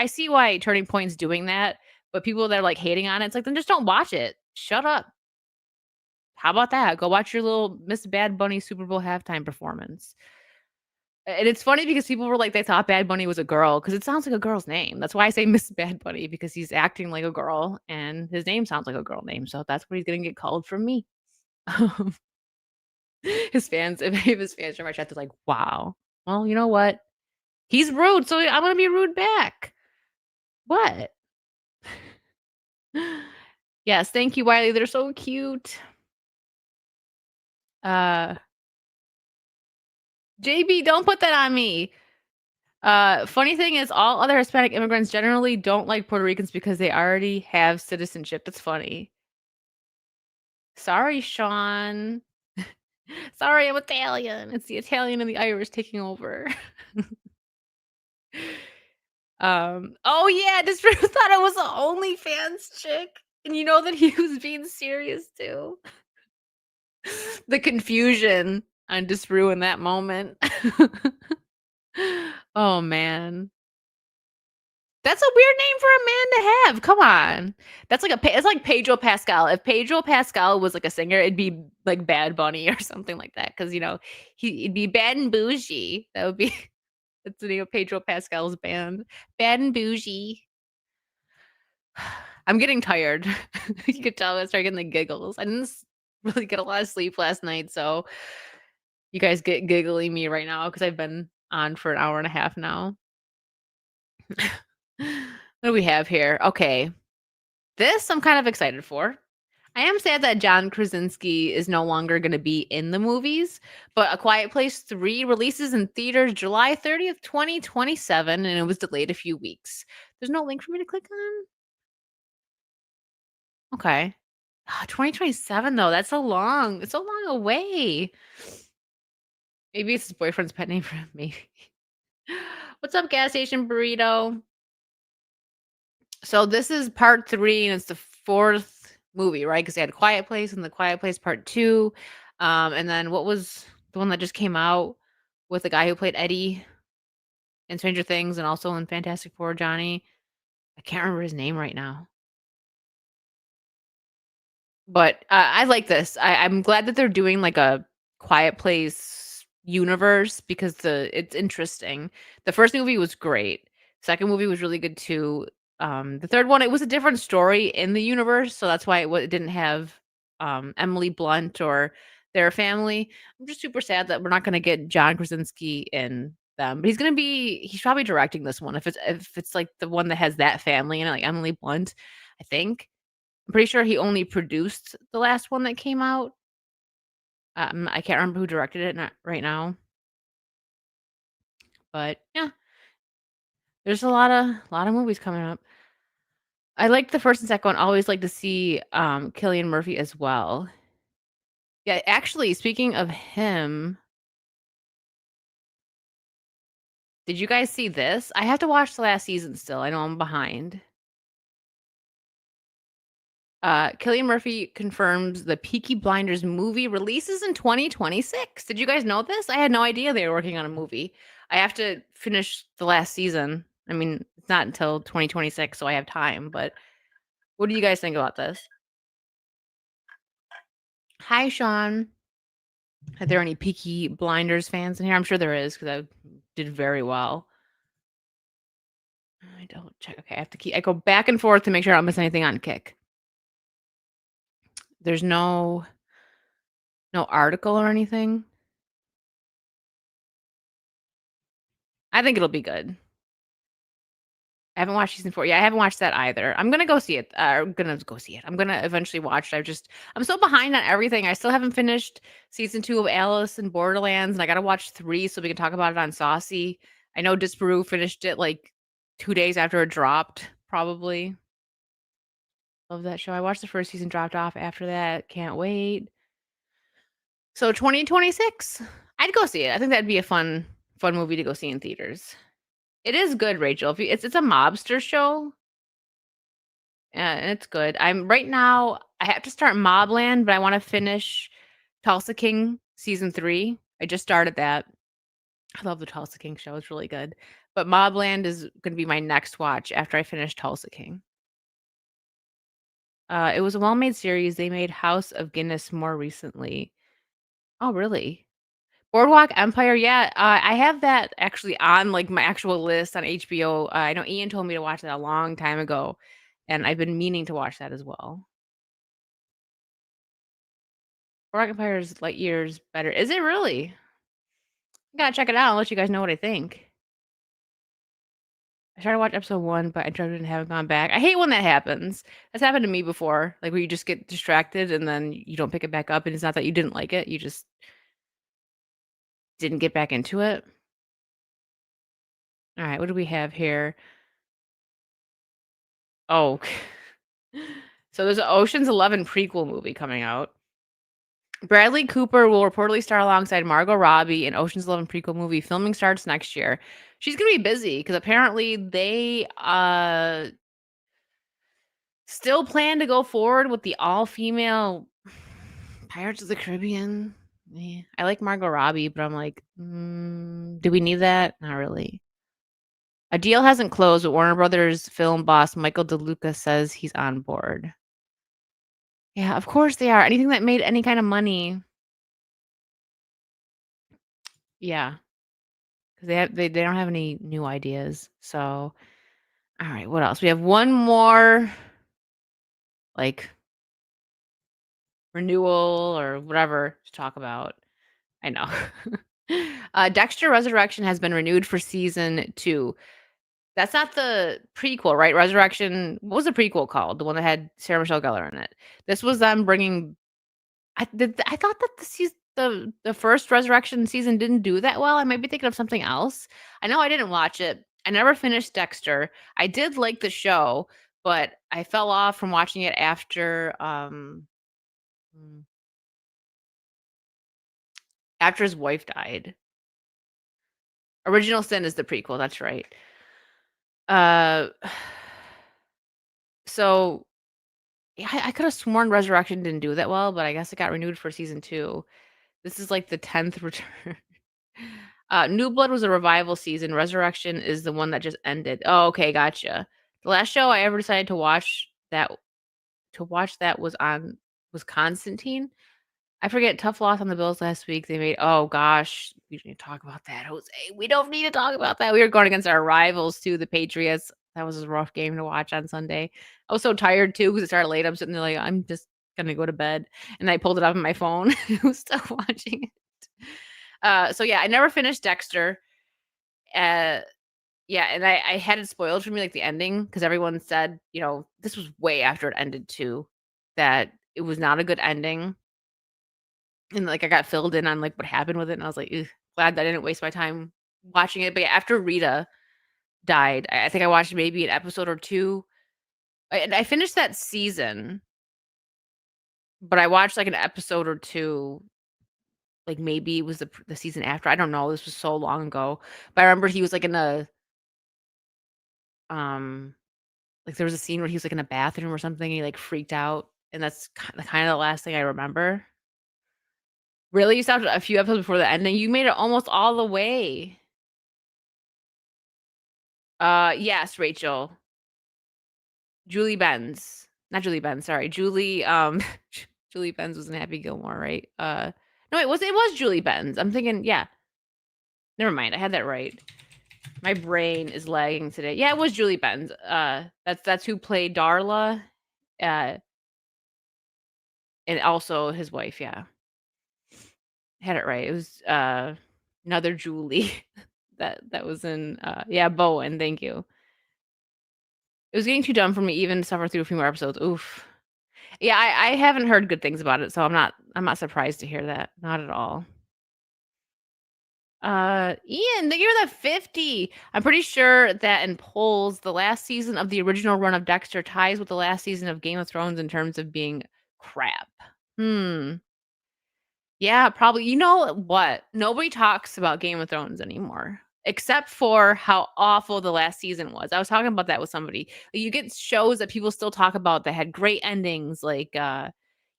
see why Turning Point's doing that, but people that are like hating on it, it's like, then just don't watch it. Shut up. How about that? Go watch your little Miss Bad Bunny Super Bowl halftime performance. And it's funny because people were like, they thought Bad Bunny was a girl because it sounds like a girl's name. That's why I say Miss Bad Bunny, because he's acting like a girl and his name sounds like a girl name. So that's what he's going to get called from me. His fans, if his fans from my chat, they're like, wow. Well, you know what? He's rude, so I'm going to be rude back. What? Yes, thank you, Wiley. They're so cute. JB, don't put that on me. Funny thing is, all other Hispanic immigrants generally don't like Puerto Ricans because they already have citizenship. That's funny. Sorry, Sean. Sorry, I'm Italian. It's the Italian and the Irish taking over. Oh yeah, this thought it was the OnlyFans chick. And you know that he was being serious too. The confusion on Disparu in that moment. Oh man. That's a weird name for a man to have. Come on. That's like it's like Pedro Pascal. If Pedro Pascal was like a singer, it'd be like Bad Bunny or something like that. Because he'd be Bad and Bougie. That would be that's the name of Pedro Pascal's band. Bad and Bougie. I'm getting tired. You could tell I started getting the giggles. I didn't really get a lot of sleep last night, so you guys get giggling me right now because I've been on for an hour and a half now. What do we have here? Okay. This I'm kind of excited for. I am sad that John Krasinski is no longer going to be in the movies, but A Quiet Place 3 releases in theaters July 30th, 2027, and it was delayed a few weeks. There's no link for me to click on? Okay. 2027 though, it's so long away. Maybe it's his boyfriend's pet name for him. Maybe. What's up, gas station burrito? So this is part 3, and it's the 4th movie, right? Because they had Quiet Place and the Quiet Place Part 2. And then what was the one that just came out with the guy who played Eddie in Stranger Things and also in Fantastic Four, Johnny? I can't remember his name right now. But I like this. I'm glad that they're doing like a Quiet Place universe because it's interesting. The first movie was great. Second movie was really good too. The third one, it was a different story in the universe, so that's why it didn't have Emily Blunt or their family. I'm just super sad that we're not going to get John Krasinski in them, but he's probably directing this one if it's like the one that has that family in it, like Emily Blunt, I think. I'm pretty sure he only produced the last one that came out. I can't remember who directed it right now. But yeah, there's a lot of movies coming up. I like the first and second one. I always like to see Cillian Murphy as well. Yeah, actually, speaking of him, did you guys see this? I have to watch the last season still. I know I'm behind. Cillian Murphy confirms the Peaky Blinders movie releases in 2026. Did you guys know this? I had no idea they were working on a movie. I have to finish the last season. I mean, it's not until 2026, so I have time, but what do you guys think about this? Hi, Sean. Are there any Peaky Blinders fans in here? I'm sure there is because I did very well. I don't check. Okay, I go back and forth to make sure I don't miss anything on Kick. There's no article or anything. I think it'll be good. I haven't watched season 4. Yeah, I haven't watched that either. I'm gonna go see it. I'm gonna go see it. I'm gonna eventually watch it. I'm so behind on everything. I still haven't finished season 2 of Alice in Borderlands, and I gotta watch 3 so we can talk about it on Saucy. I know Disparu finished it like 2 days after it dropped, probably. Love that show. I watched the first season, dropped off after that. Can't wait. So 2026, I'd go see it. I think that'd be a fun movie to go see in theaters. It is good, Rachel. It's a mobster show. Yeah, and it's good. I'm right now, I have to start Mobland, but I want to finish Tulsa King season 3. I just started that. I love the Tulsa King show. It's really good. But Mobland is going to be my next watch after I finish Tulsa King. It was a well-made series. They made House of Guinness more recently. Oh, really? Boardwalk Empire, yeah, I have that actually on, like, my actual list on HBO. I know Ian told me to watch that a long time ago, and I've been meaning to watch that as well. Boardwalk Empire is light years better. Is it really? I gotta check it out. I'll let you guys know what I think. I tried to watch episode 1, but I tried and haven't gone back. I hate when that happens. That's happened to me before, like, where you just get distracted and then you don't pick it back up, and it's not that you didn't like it, you just didn't get back into it. Alright, what do we have here? Oh. So there's an Ocean's 11 prequel movie coming out. Bradley Cooper will reportedly star alongside Margot Robbie in Ocean's 11 prequel movie. Filming starts next year. She's gonna be busy because apparently they still plan to go forward with the all-female Pirates of the Caribbean. Yeah. I like Margot Robbie, but I'm like, do we need that? Not really. A deal hasn't closed, but Warner Brothers film boss Michael DeLuca says he's on board. Yeah, of course they are. Anything that made any kind of money. Yeah. 'Cause they don't have any new ideas. So, all right, what else? We have one more like renewal or whatever to talk about. I know. Dexter Resurrection has been renewed for season 2. That's not the prequel, right? Resurrection, what was the prequel called? The one that had Sarah Michelle Gellar in it. This was them bringing I thought that the first Resurrection season didn't do that well. I might be thinking of something else. I know I didn't watch it. I never finished Dexter. I did like the show, but I fell off from watching it after after his wife died. Original Sin is the prequel, that's right. So yeah, I could have sworn Resurrection didn't do that well, but I guess it got renewed for season 2. This is like the 10th return. New Blood was a revival season. Resurrection is the one that just ended. Oh, okay, gotcha. The last show I ever decided to watch that was Constantine. I forget, tough loss on the Bills last week. They made, oh gosh, we need to talk about that, Jose. We don't need to talk about that. We were going against our rivals too, the Patriots. That was a rough game to watch on Sunday. I was so tired too because it started late. I'm sitting there like, I'm just gonna go to bed. And I pulled it up on my phone. I was still watching it. So yeah, I never finished Dexter. Yeah, and I had it spoiled for me, like the ending, because everyone said, this was way after it ended too, that it was not a good ending. And like I got filled in on like what happened with it, and I was like, "Ugh, glad that I didn't waste my time watching it." But yeah, after Rita died, I think I watched maybe an episode or two. And I finished that season, but I watched like an episode or two. Like maybe it was the season after. I don't know. This was so long ago. But I remember he was like in a like there was a scene where he was like in a bathroom or something. And he like freaked out, and that's kind of the last thing I remember. Really, you stopped a few episodes before the ending. You made it almost all the way. Yes, Rachel. Julie Benz. Not Julie Benz, sorry. Julie, Julie Benz was in Happy Gilmore, right? No, it was Julie Benz. I'm thinking, yeah. Never mind, I had that right. My brain is lagging today. Yeah, it was Julie Benz. That's who played Darla. And also his wife, yeah. Had it right. It was another Julie that was in yeah, Bowen, thank you. It was getting too dumb for me even to suffer through a few more episodes. Oof. Yeah, I haven't heard good things about it, so I'm not surprised to hear that. Not at all. Ian, the year of the 50. I'm pretty sure that in polls, the last season of the original run of Dexter ties with the last season of Game of Thrones in terms of being crap. Yeah, probably. You know what? Nobody talks about Game of Thrones anymore, except for how awful the last season was. I was talking about that with somebody. You get shows that people still talk about that had great endings, like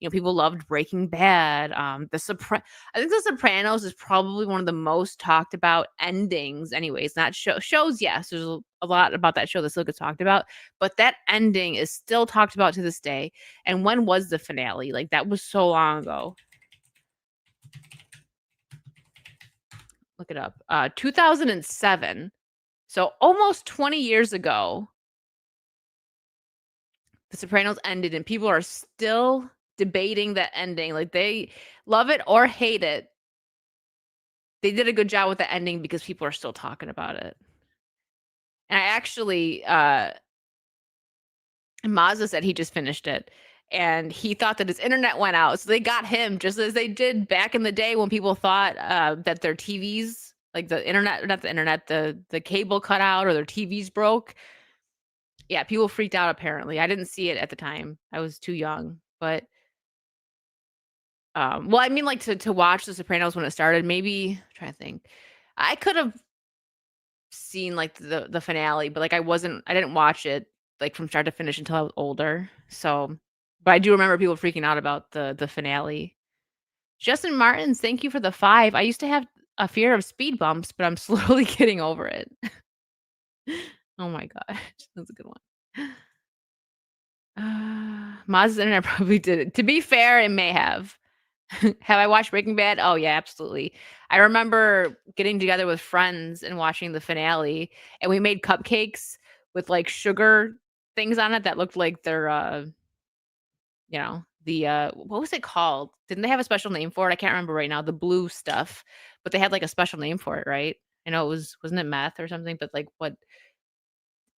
people loved Breaking Bad. I think The Sopranos is probably one of the most talked about endings. Anyways, not shows. Yes, there's a lot about that show that still gets talked about, but that ending is still talked about to this day. And when was the finale? Like that was so long ago. Look it up. 2007. So almost 20 years ago, The Sopranos ended, and people are still debating that ending. Like they love it or hate it. They did a good job with the ending because people are still talking about it. And I actually, Mazda said he just finished it, and he thought that his internet went out. So they got him just as they did back in the day when people thought that their TVs, like the internet, not the internet, the cable cut out or their TVs broke. Yeah, people freaked out apparently. I didn't see it at the time. I was too young. But well, I mean like to watch The Sopranos when it started, maybe I'm trying to think. I could have seen like the finale, but like I didn't watch it like from start to finish until I was older. So, but I do remember people freaking out about the finale. Justin Martins, thank you for the 5. I used to have a fear of speed bumps, but I'm slowly getting over it. Oh my gosh, that's a good one. Maz's internet probably did it. To be fair, it may have. Have I watched Breaking Bad? Oh yeah, absolutely. I remember getting together with friends and watching the finale, and we made cupcakes with like sugar things on it that looked like they're what was it called? Didn't they have a special name for it? I can't remember right now. The blue stuff, but they had like a special name for it, right? I know wasn't it meth or something, but like what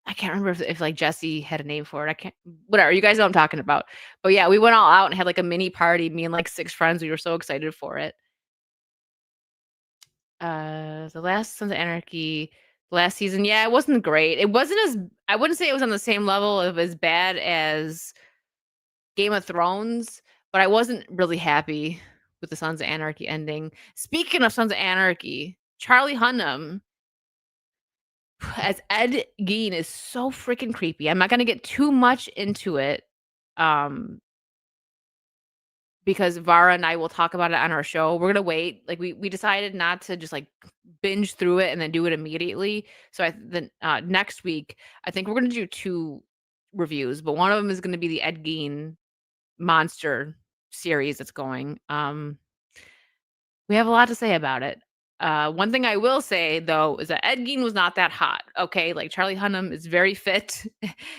I can't remember if like Jesse had a name for it. I can't whatever. You guys know what I'm talking about. But yeah, we went all out and had like a mini party, me and like 6 friends. We were so excited for it. The last Sons of Anarchy, last season, yeah, it wasn't great. It wasn't I wouldn't say it was on the same level of as bad as Game of Thrones, but I wasn't really happy with the Sons of Anarchy ending. Speaking of Sons of Anarchy, Charlie Hunnam as Ed Gein is so freaking creepy. I'm not gonna get too much into it, because Vara and I will talk about it on our show. We're gonna wait. Like we decided not to just like binge through it and then do it immediately. So next week I think we're gonna do 2 reviews, but one of them is gonna be the Ed Gein monster series that's going. We have a lot to say about it. One thing I will say though is that Ed Gein was not that hot. Okay, like Charlie Hunnam is very fit,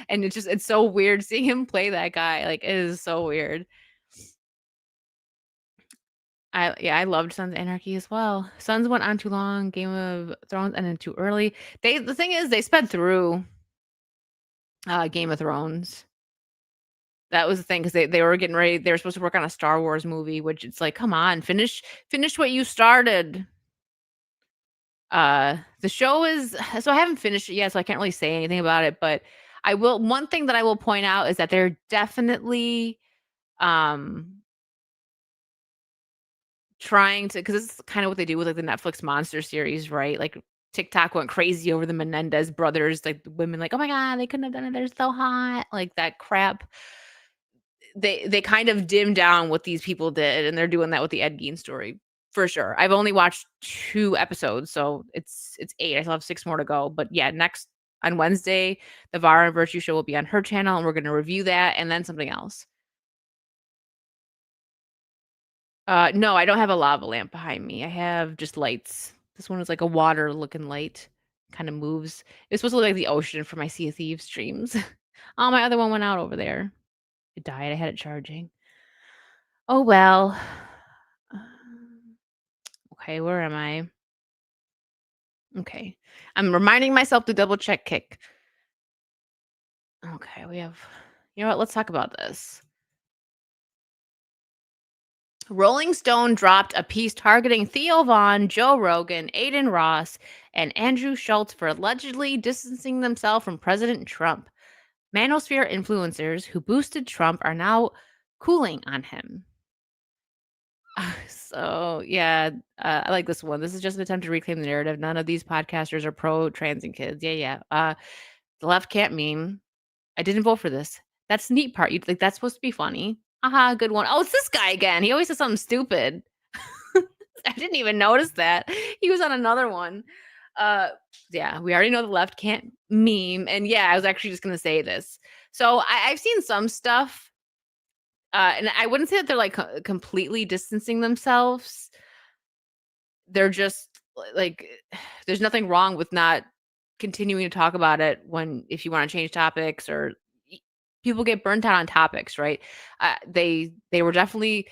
and it's so weird seeing him play that guy. Like it is so weird. I loved Sons of Anarchy as well. Sons went on too long. Game of Thrones ended too early. The thing is they sped through Game of Thrones. That was the thing because they were getting ready. They were supposed to work on a Star Wars movie, which it's like, come on, finish what you started. The show is so I haven't finished it yet, so I can't really say anything about it. But I will. One thing that I will point out is that they're definitely trying to, because this is kind of what they do with like the Netflix monster series, right? Like TikTok went crazy over the Menendez brothers, like the women, like, oh my god, they couldn't have done it. They're so hot, like that crap. They kind of dim down what these people did, and they're doing that with the Ed Gein story for sure. I've only watched 2 episodes, so it's 8. I still have 6 more to go. But yeah, next on Wednesday, the Vara and Virtue show will be on her channel, and we're going to review that and then something else. No, I don't have a lava lamp behind me. I have just lights. This one is like a water looking light. Kind of moves. It's supposed to look like the ocean for my Sea of Thieves streams. Oh, my other one went out over there. It died. I had it charging. Oh well. Okay, where am I? Okay. I'm reminding myself to double check kick. Okay, we have, you know what? Let's talk about this. Rolling Stone dropped a piece targeting Theo Von, Joe Rogan, Aiden Ross, and Andrew Schultz for allegedly distancing themselves from President Trump. Manosphere influencers who boosted Trump are now cooling on him. So, yeah, I like this one. This is just an attempt to reclaim the narrative. None of these podcasters are pro-trans and kids. Yeah. The left can't meme. I didn't vote for this. That's the neat part. You'd like that's supposed to be funny. Aha, good one. Oh, it's this guy again. He always says something stupid. I didn't even notice that. He was on another one. Yeah, we already know the left can't meme. And yeah, I was actually just gonna say this. So I've seen some stuff, and I wouldn't say that they're like completely distancing themselves. They're just like, there's nothing wrong with not continuing to talk about it if you want to change topics, or people get burnt out on topics, right? They were definitely,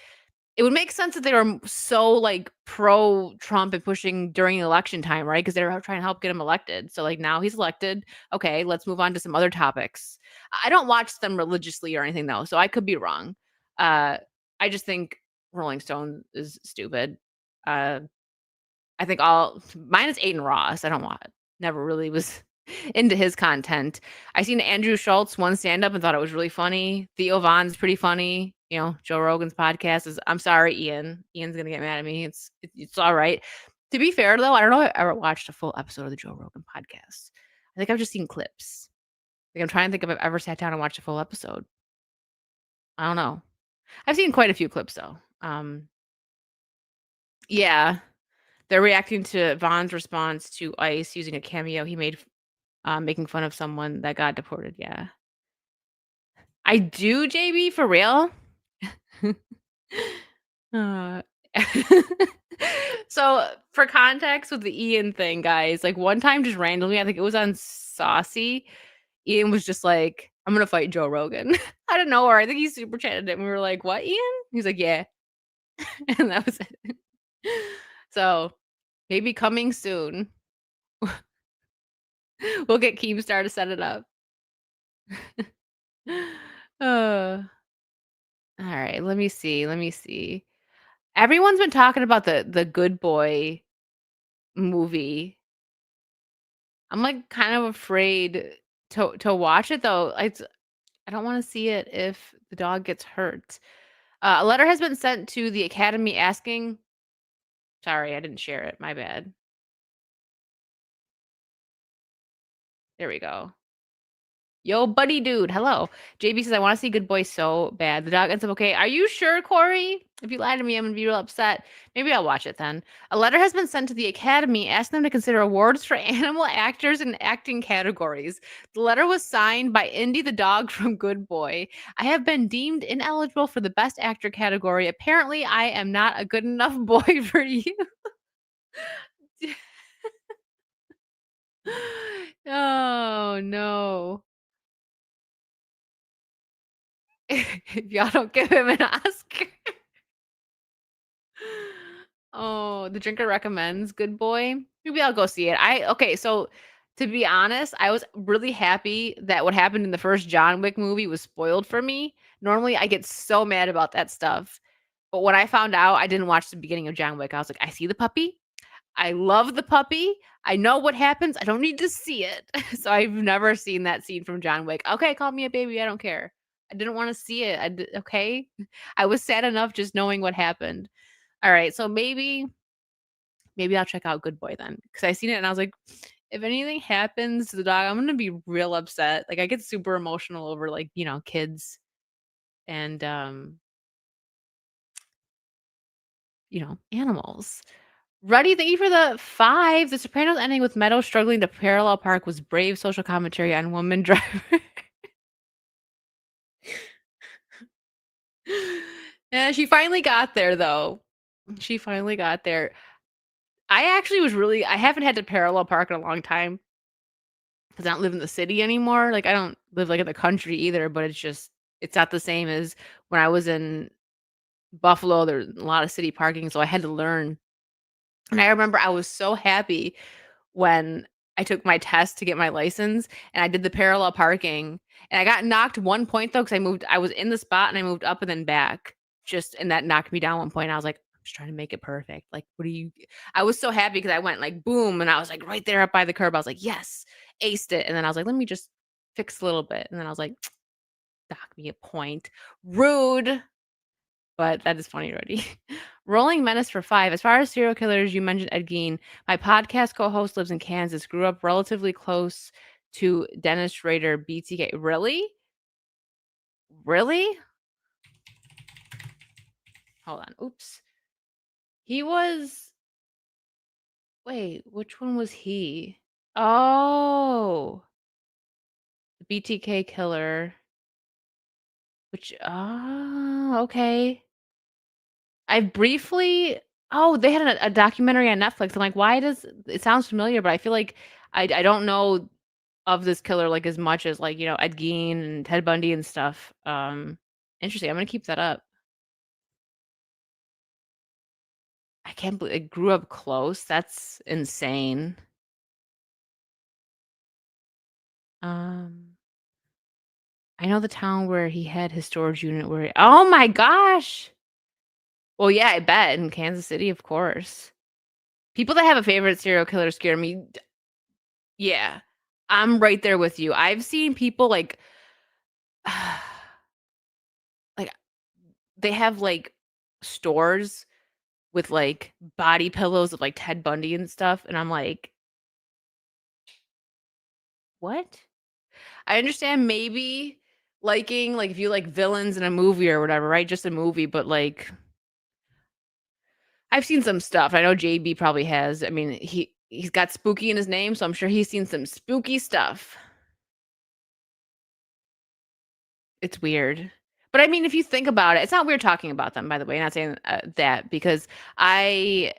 it would make sense that they were so like pro Trump and pushing during election time, right? Because they were trying to help get him elected. So like now he's elected. Okay, let's move on to some other topics. I don't watch them religiously or anything though, so I could be wrong. I just think Rolling Stone is stupid. I think mine is Aiden Ross. I don't want, never really was into his content. I seen Andrew Schultz one stand up and thought it was really funny. Theo Von's pretty funny. You know, Joe Rogan's podcast is, I'm sorry, Ian. Ian's gonna get mad at me. It's all right. To be fair though, I don't know if I ever watched a full episode of the Joe Rogan podcast. I think I've just seen clips. Like I'm trying to think if I've ever sat down and watched a full episode. I don't know. I've seen quite a few clips though. Yeah. They're reacting to Von's response to ICE using a cameo he made, making fun of someone that got deported. Yeah. I do, JB, for real? Uh, So, for context with the Ian thing, guys, like one time just randomly, I think it was on Saucy, Ian was just like, I'm gonna fight Joe Rogan. I don't know, or I think he super chatted it and we were like, what, Ian? He's like, yeah. And that was it. So, maybe coming soon. We'll get Keemstar to set it up. All right, let me see. Everyone's been talking about the Good Boy movie. I'm like kind of afraid to watch it though. I don't want to see it if the dog gets hurt. A letter has been sent to the Academy asking. Sorry, I didn't share it. My bad. There we go. Yo, buddy dude. Hello. JB says, I want to see Good Boy so bad. The dog ends up okay. Are you sure, Corey? If you lie to me, I'm going to be real upset. Maybe I'll watch it then. A letter has been sent to the Academy asking them to consider awards for animal actors in acting categories. The letter was signed by Indy the dog from Good Boy. I have been deemed ineligible for the Best Actor category. Apparently, I am not a good enough boy for you. Oh, no. If y'all don't give him an Oscar. Oh, the drinker recommends Good Boy. Maybe I'll go see it. Okay, so to be honest, I was really happy that what happened in the first John Wick movie was spoiled for me. Normally, I get so mad about that stuff. But when I found out, I didn't watch the beginning of John Wick. I was like, I see the puppy. I love the puppy. I know what happens. I don't need to see it. So I've never seen that scene from John Wick. Okay, call me a baby. I don't care. I didn't want to see it. Okay. I was sad enough just knowing what happened. All right. So maybe I'll check out Good Boy then. Because I seen it and I was like, if anything happens to the dog, I'm gonna be real upset. Like I get super emotional over like, kids and animals. Ruddy, thank you for the 5. The Sopranos ending with Meadow struggling to parallel park was brave social commentary on woman driver. Yeah, she finally got there though. She finally got there. I actually I haven't had to parallel park in a long time because I don't live in the city anymore. Like I don't live like in the country either, but it's not the same as when I was in Buffalo. There's a lot of city parking, so I had to learn. And I remember I was so happy when I took my test to get my license and I did the parallel parking and I got knocked 1 point though because I was in the spot and I moved up and then back and that knocked me down 1 point. I was like, I'm just trying to make it perfect. Like, I was so happy because I went like boom and I was like right there up by the curb. I was like, yes, aced it. And then I was like, let me just fix a little bit. And then I was like, dock me a point. Rude. But that is funny already. Rolling Menace for 5. As far as serial killers, you mentioned Ed Gein. My podcast co-host lives in Kansas. Grew up relatively close to Dennis Rader, BTK. Really? Really? Hold on. Oops. He was. Wait, which one was he? Oh, the BTK killer. Okay. I briefly they had a documentary on Netflix. I'm like, why does it sounds familiar, but I feel like I don't know of this killer like as much as like, Ed Gein and Ted Bundy and stuff. Interesting. I'm gonna keep that up. I can't believe it grew up close. That's insane. Um, I know the town where he had his storage unit oh my gosh. Well, yeah, I bet in Kansas City, of course. People that have a favorite serial killer scare me. Yeah. I'm right there with you. I've seen people like like they have like stores with like body pillows of like Ted Bundy and stuff and I'm like, "What?" I understand maybe liking like if you like villains in a movie or whatever, right? Just a movie, but like I've seen some stuff. I know JB probably has. I mean, he's got spooky in his name, so I'm sure he's seen some spooky stuff. It's weird. But I mean, if you think about it, it's not weird talking about them, by the way. Not saying that because I,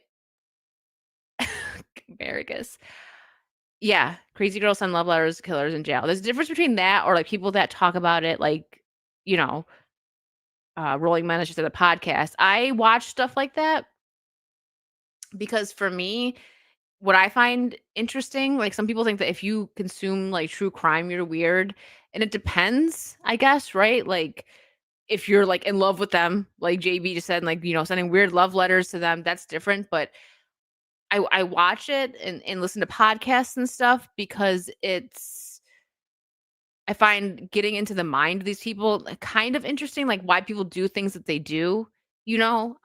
Americus. Yeah, crazy girls send love letters, killers in jail. There's a difference between that or like people that talk about it, like you know, Rolling Menace just did a podcast. I watch stuff like that because for me, what I find interesting, like some people think that if you consume like true crime, you're weird, and it depends, I guess, right? Like if you're like in love with them, like JB just said, like sending weird love letters to them, that's different. But I watch it and listen to podcasts and stuff because I find getting into the mind of these people kind of interesting, like why people do things that they do, you know?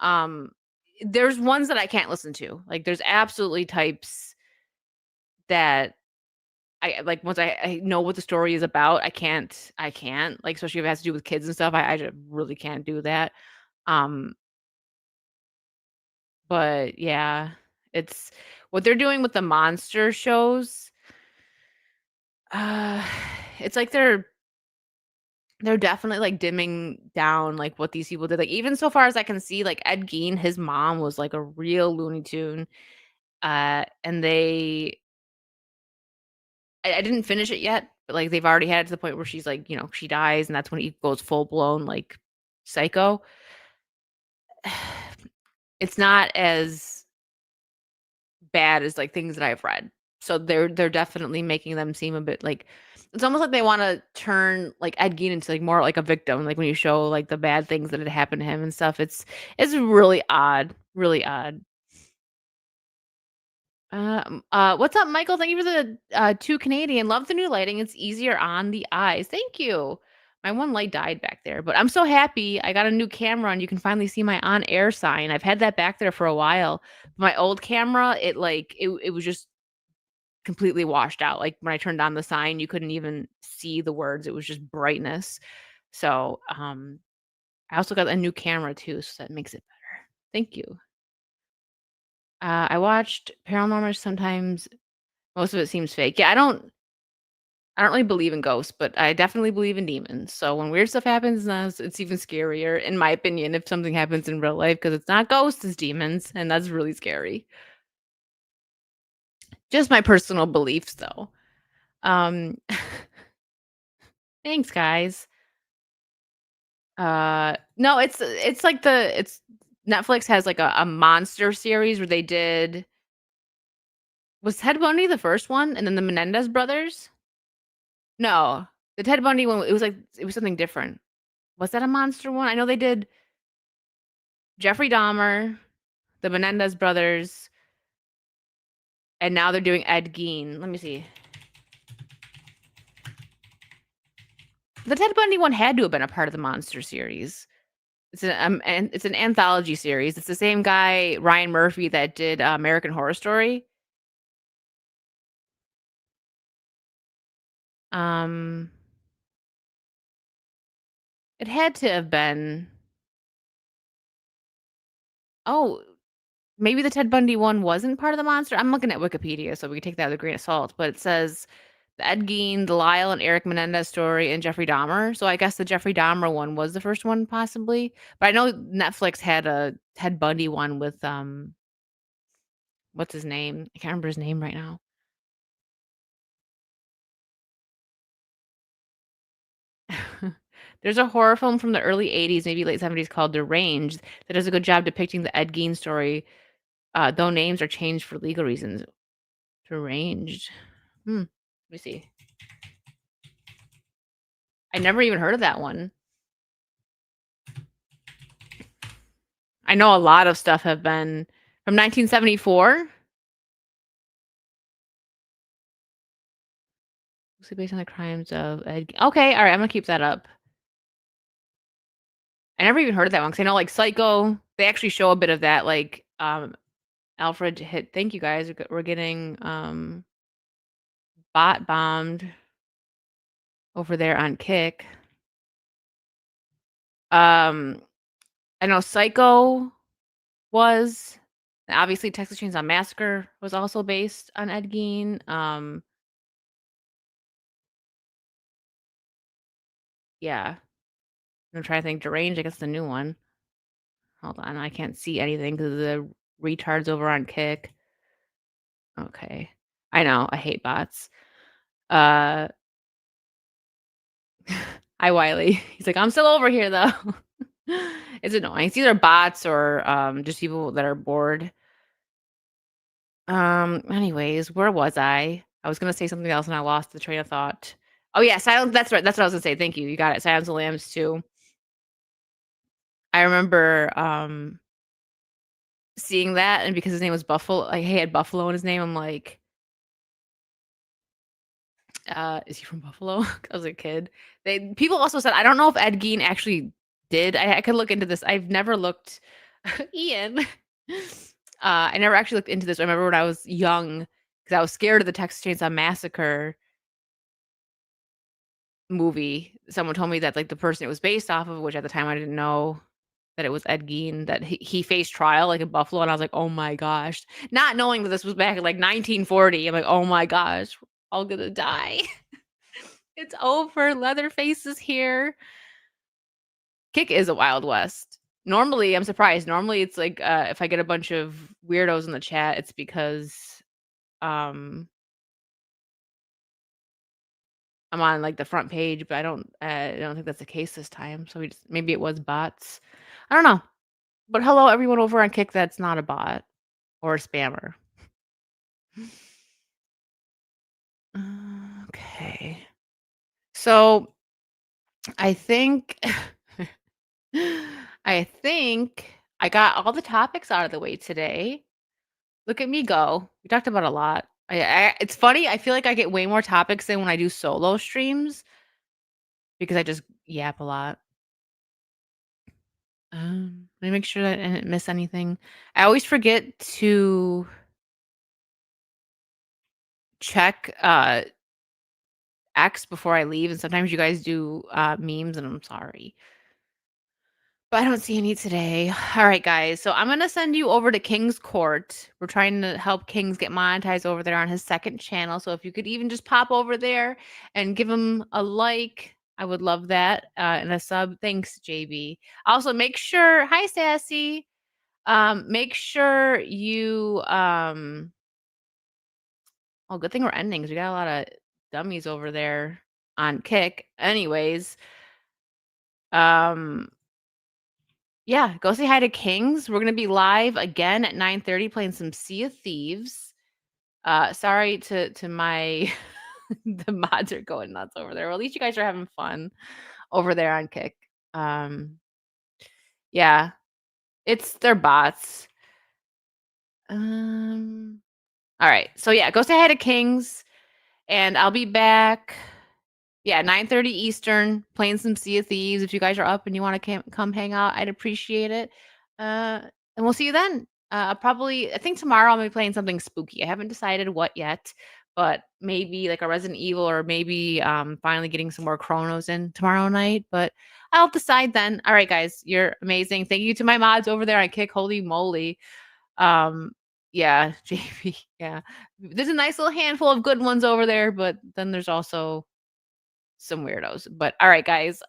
There's ones that I can't listen to. Like there's absolutely types that I like once I know what the story is about, I can't, like, especially if it has to do with kids and stuff, I just really can't do that. Um, but yeah, it's what they're doing with the monster shows, uh, it's like they're definitely, like, dimming down, like, what these people did, like, even so far as I can see, like, Ed Gein, his mom was, like, a real Looney Tune, and I didn't finish it yet, but, like, they've already had it to the point where she's, like, she dies, and that's when he goes full-blown, like, psycho. It's not as bad as, like, things that I've read. So they're definitely making them seem a bit like it's almost like they wanna turn, like, Ed Gein into, like, more like a victim, like, when you show, like, the bad things that had happened to him and stuff. It's really odd, really odd. What's up, Michael? Thank you for the, 2 Canadian. Love the new lighting. It's easier on the eyes. Thank you. My one light died back there, but I'm so happy I got a new camera and you can finally see my on air sign. I've had that back there for a while. My old camera, it was just completely washed out. Like when I turned on the sign, you couldn't even see the words. It was just brightness. So, I also got a new camera too, so that makes it better. Thank you. I watched Paranormal sometimes. Most of it seems fake. Yeah, I don't really believe in ghosts, but I definitely believe in demons. So when weird stuff happens, it's even scarier, in my opinion, if something happens in real life, because it's not ghosts, it's demons, and that's really scary. Just my personal beliefs, though. Um, thanks, guys. No, it's like it's Netflix has like a monster series where they did was Ted Bundy the first one, and then the Menendez brothers? No, the Ted Bundy one, it was something different. Was that a monster one? I know they did Jeffrey Dahmer, the Menendez brothers, and now they're doing Ed Gein. Let me see. The Ted Bundy one had to have been a part of the monster series. It's an anthology series. It's the same guy, Ryan Murphy, that did American Horror Story. Um, it had to have been. Oh, maybe the Ted Bundy one wasn't part of the monster. I'm looking at Wikipedia, so we can take that with a grain of salt. But it says the Ed Gein, the Lyle and Eric Menendez story, and Jeffrey Dahmer. So I guess the Jeffrey Dahmer one was the first one, possibly. But I know Netflix had a Ted Bundy one with what's his name? I can't remember his name right now. There's a horror film from the early 80s, maybe late 70s called Deranged that does a good job depicting the Ed Gein story, though names are changed for legal reasons. Deranged. Let me see. I never even heard of that one. I know a lot of stuff have been from 1974. Loosely based on the crimes of Ed. Okay, all right, I'm gonna keep that up. I never even heard of that one because I know like Psycho. They actually show a bit of that, like Alfred hit. Thank you guys. We're getting bot bombed over there on Kick. I know Psycho was obviously Texas Chainsaw Massacre was also based on Ed Gein. Yeah, I'm trying to think. Deranged, I guess the new one. Hold on, I can't see anything because the retards over on Kick. Okay, I know I hate bots. Uh, hi Wiley. He's like, I'm still over here though. It's annoying. It's either bots or just people that are bored. Anyways, where was I? I was gonna say something else and I lost the train of thought. Oh yeah, Silence. That's right. That's what I was gonna say. Thank you. You got it. Silence of the Lambs too. I remember seeing that, and because his name was Buffalo, like he had Buffalo in his name, I'm like, Is he from Buffalo? I was a kid. People also said, I don't know if Ed Gein actually did. I could look into this. I've never looked. Ian. I never actually looked into this. I remember when I was young because I was scared of the Texas Chainsaw Massacre movie. Someone told me that like the person it was based off of, which at the time I didn't know that it was Ed Gein, that he faced trial like in Buffalo, and I was like, oh my gosh, not knowing that this was back in like 1940. I'm like, oh my gosh, we're all gonna die. It's over. Leatherface is here. Kick is a Wild West. Normally, I'm surprised. Normally, it's like if I get a bunch of weirdos in the chat, it's because I'm on like the front page, but I don't think that's the case this time. So maybe it was bots. I don't know. But hello, everyone over on Kick that's not a bot or a spammer. Okay. So I think I got all the topics out of the way today. Look at me go. We talked about a lot. It's funny. I feel like I get way more topics than when I do solo streams because I just yap a lot. Let me make sure that I didn't miss anything. I always forget to check X before I leave, and sometimes you guys do memes, and I'm sorry. But I don't see any today. All right, guys. So I'm going to send you over to King's Court. We're trying to help Kings get monetized over there on his second channel. So if you could even just pop over there and give him a like, I would love that. And a sub. Thanks, JB. Also, make sure, hi, Sassy. Make sure you, oh, good thing we're ending because we got a lot of dummies over there on Kick. Anyways, yeah, go say hi to Kings. We're gonna be live again at 9:30 playing some Sea of Thieves. Sorry to my the mods are going nuts over there. Well, at least you guys are having fun over there on Kick. Yeah, it's their bots. All right, so yeah, go say hi to Kings, and I'll be back. Yeah, 9:30 Eastern, playing some Sea of Thieves. If you guys are up and you want to come hang out, I'd appreciate it. And we'll see you then. I think tomorrow I'll be playing something spooky. I haven't decided what yet, but maybe like a Resident Evil or maybe finally getting some more Chronos in tomorrow night. But I'll decide then. All right, guys, you're amazing. Thank you to my mods over there on Kick. Holy moly. Yeah, JP. Yeah, there's a nice little handful of good ones over there, but then there's also some weirdos. But all right, guys,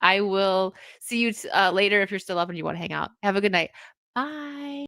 I will see you later if you're still up and you want to hang out. Have a good night. Bye.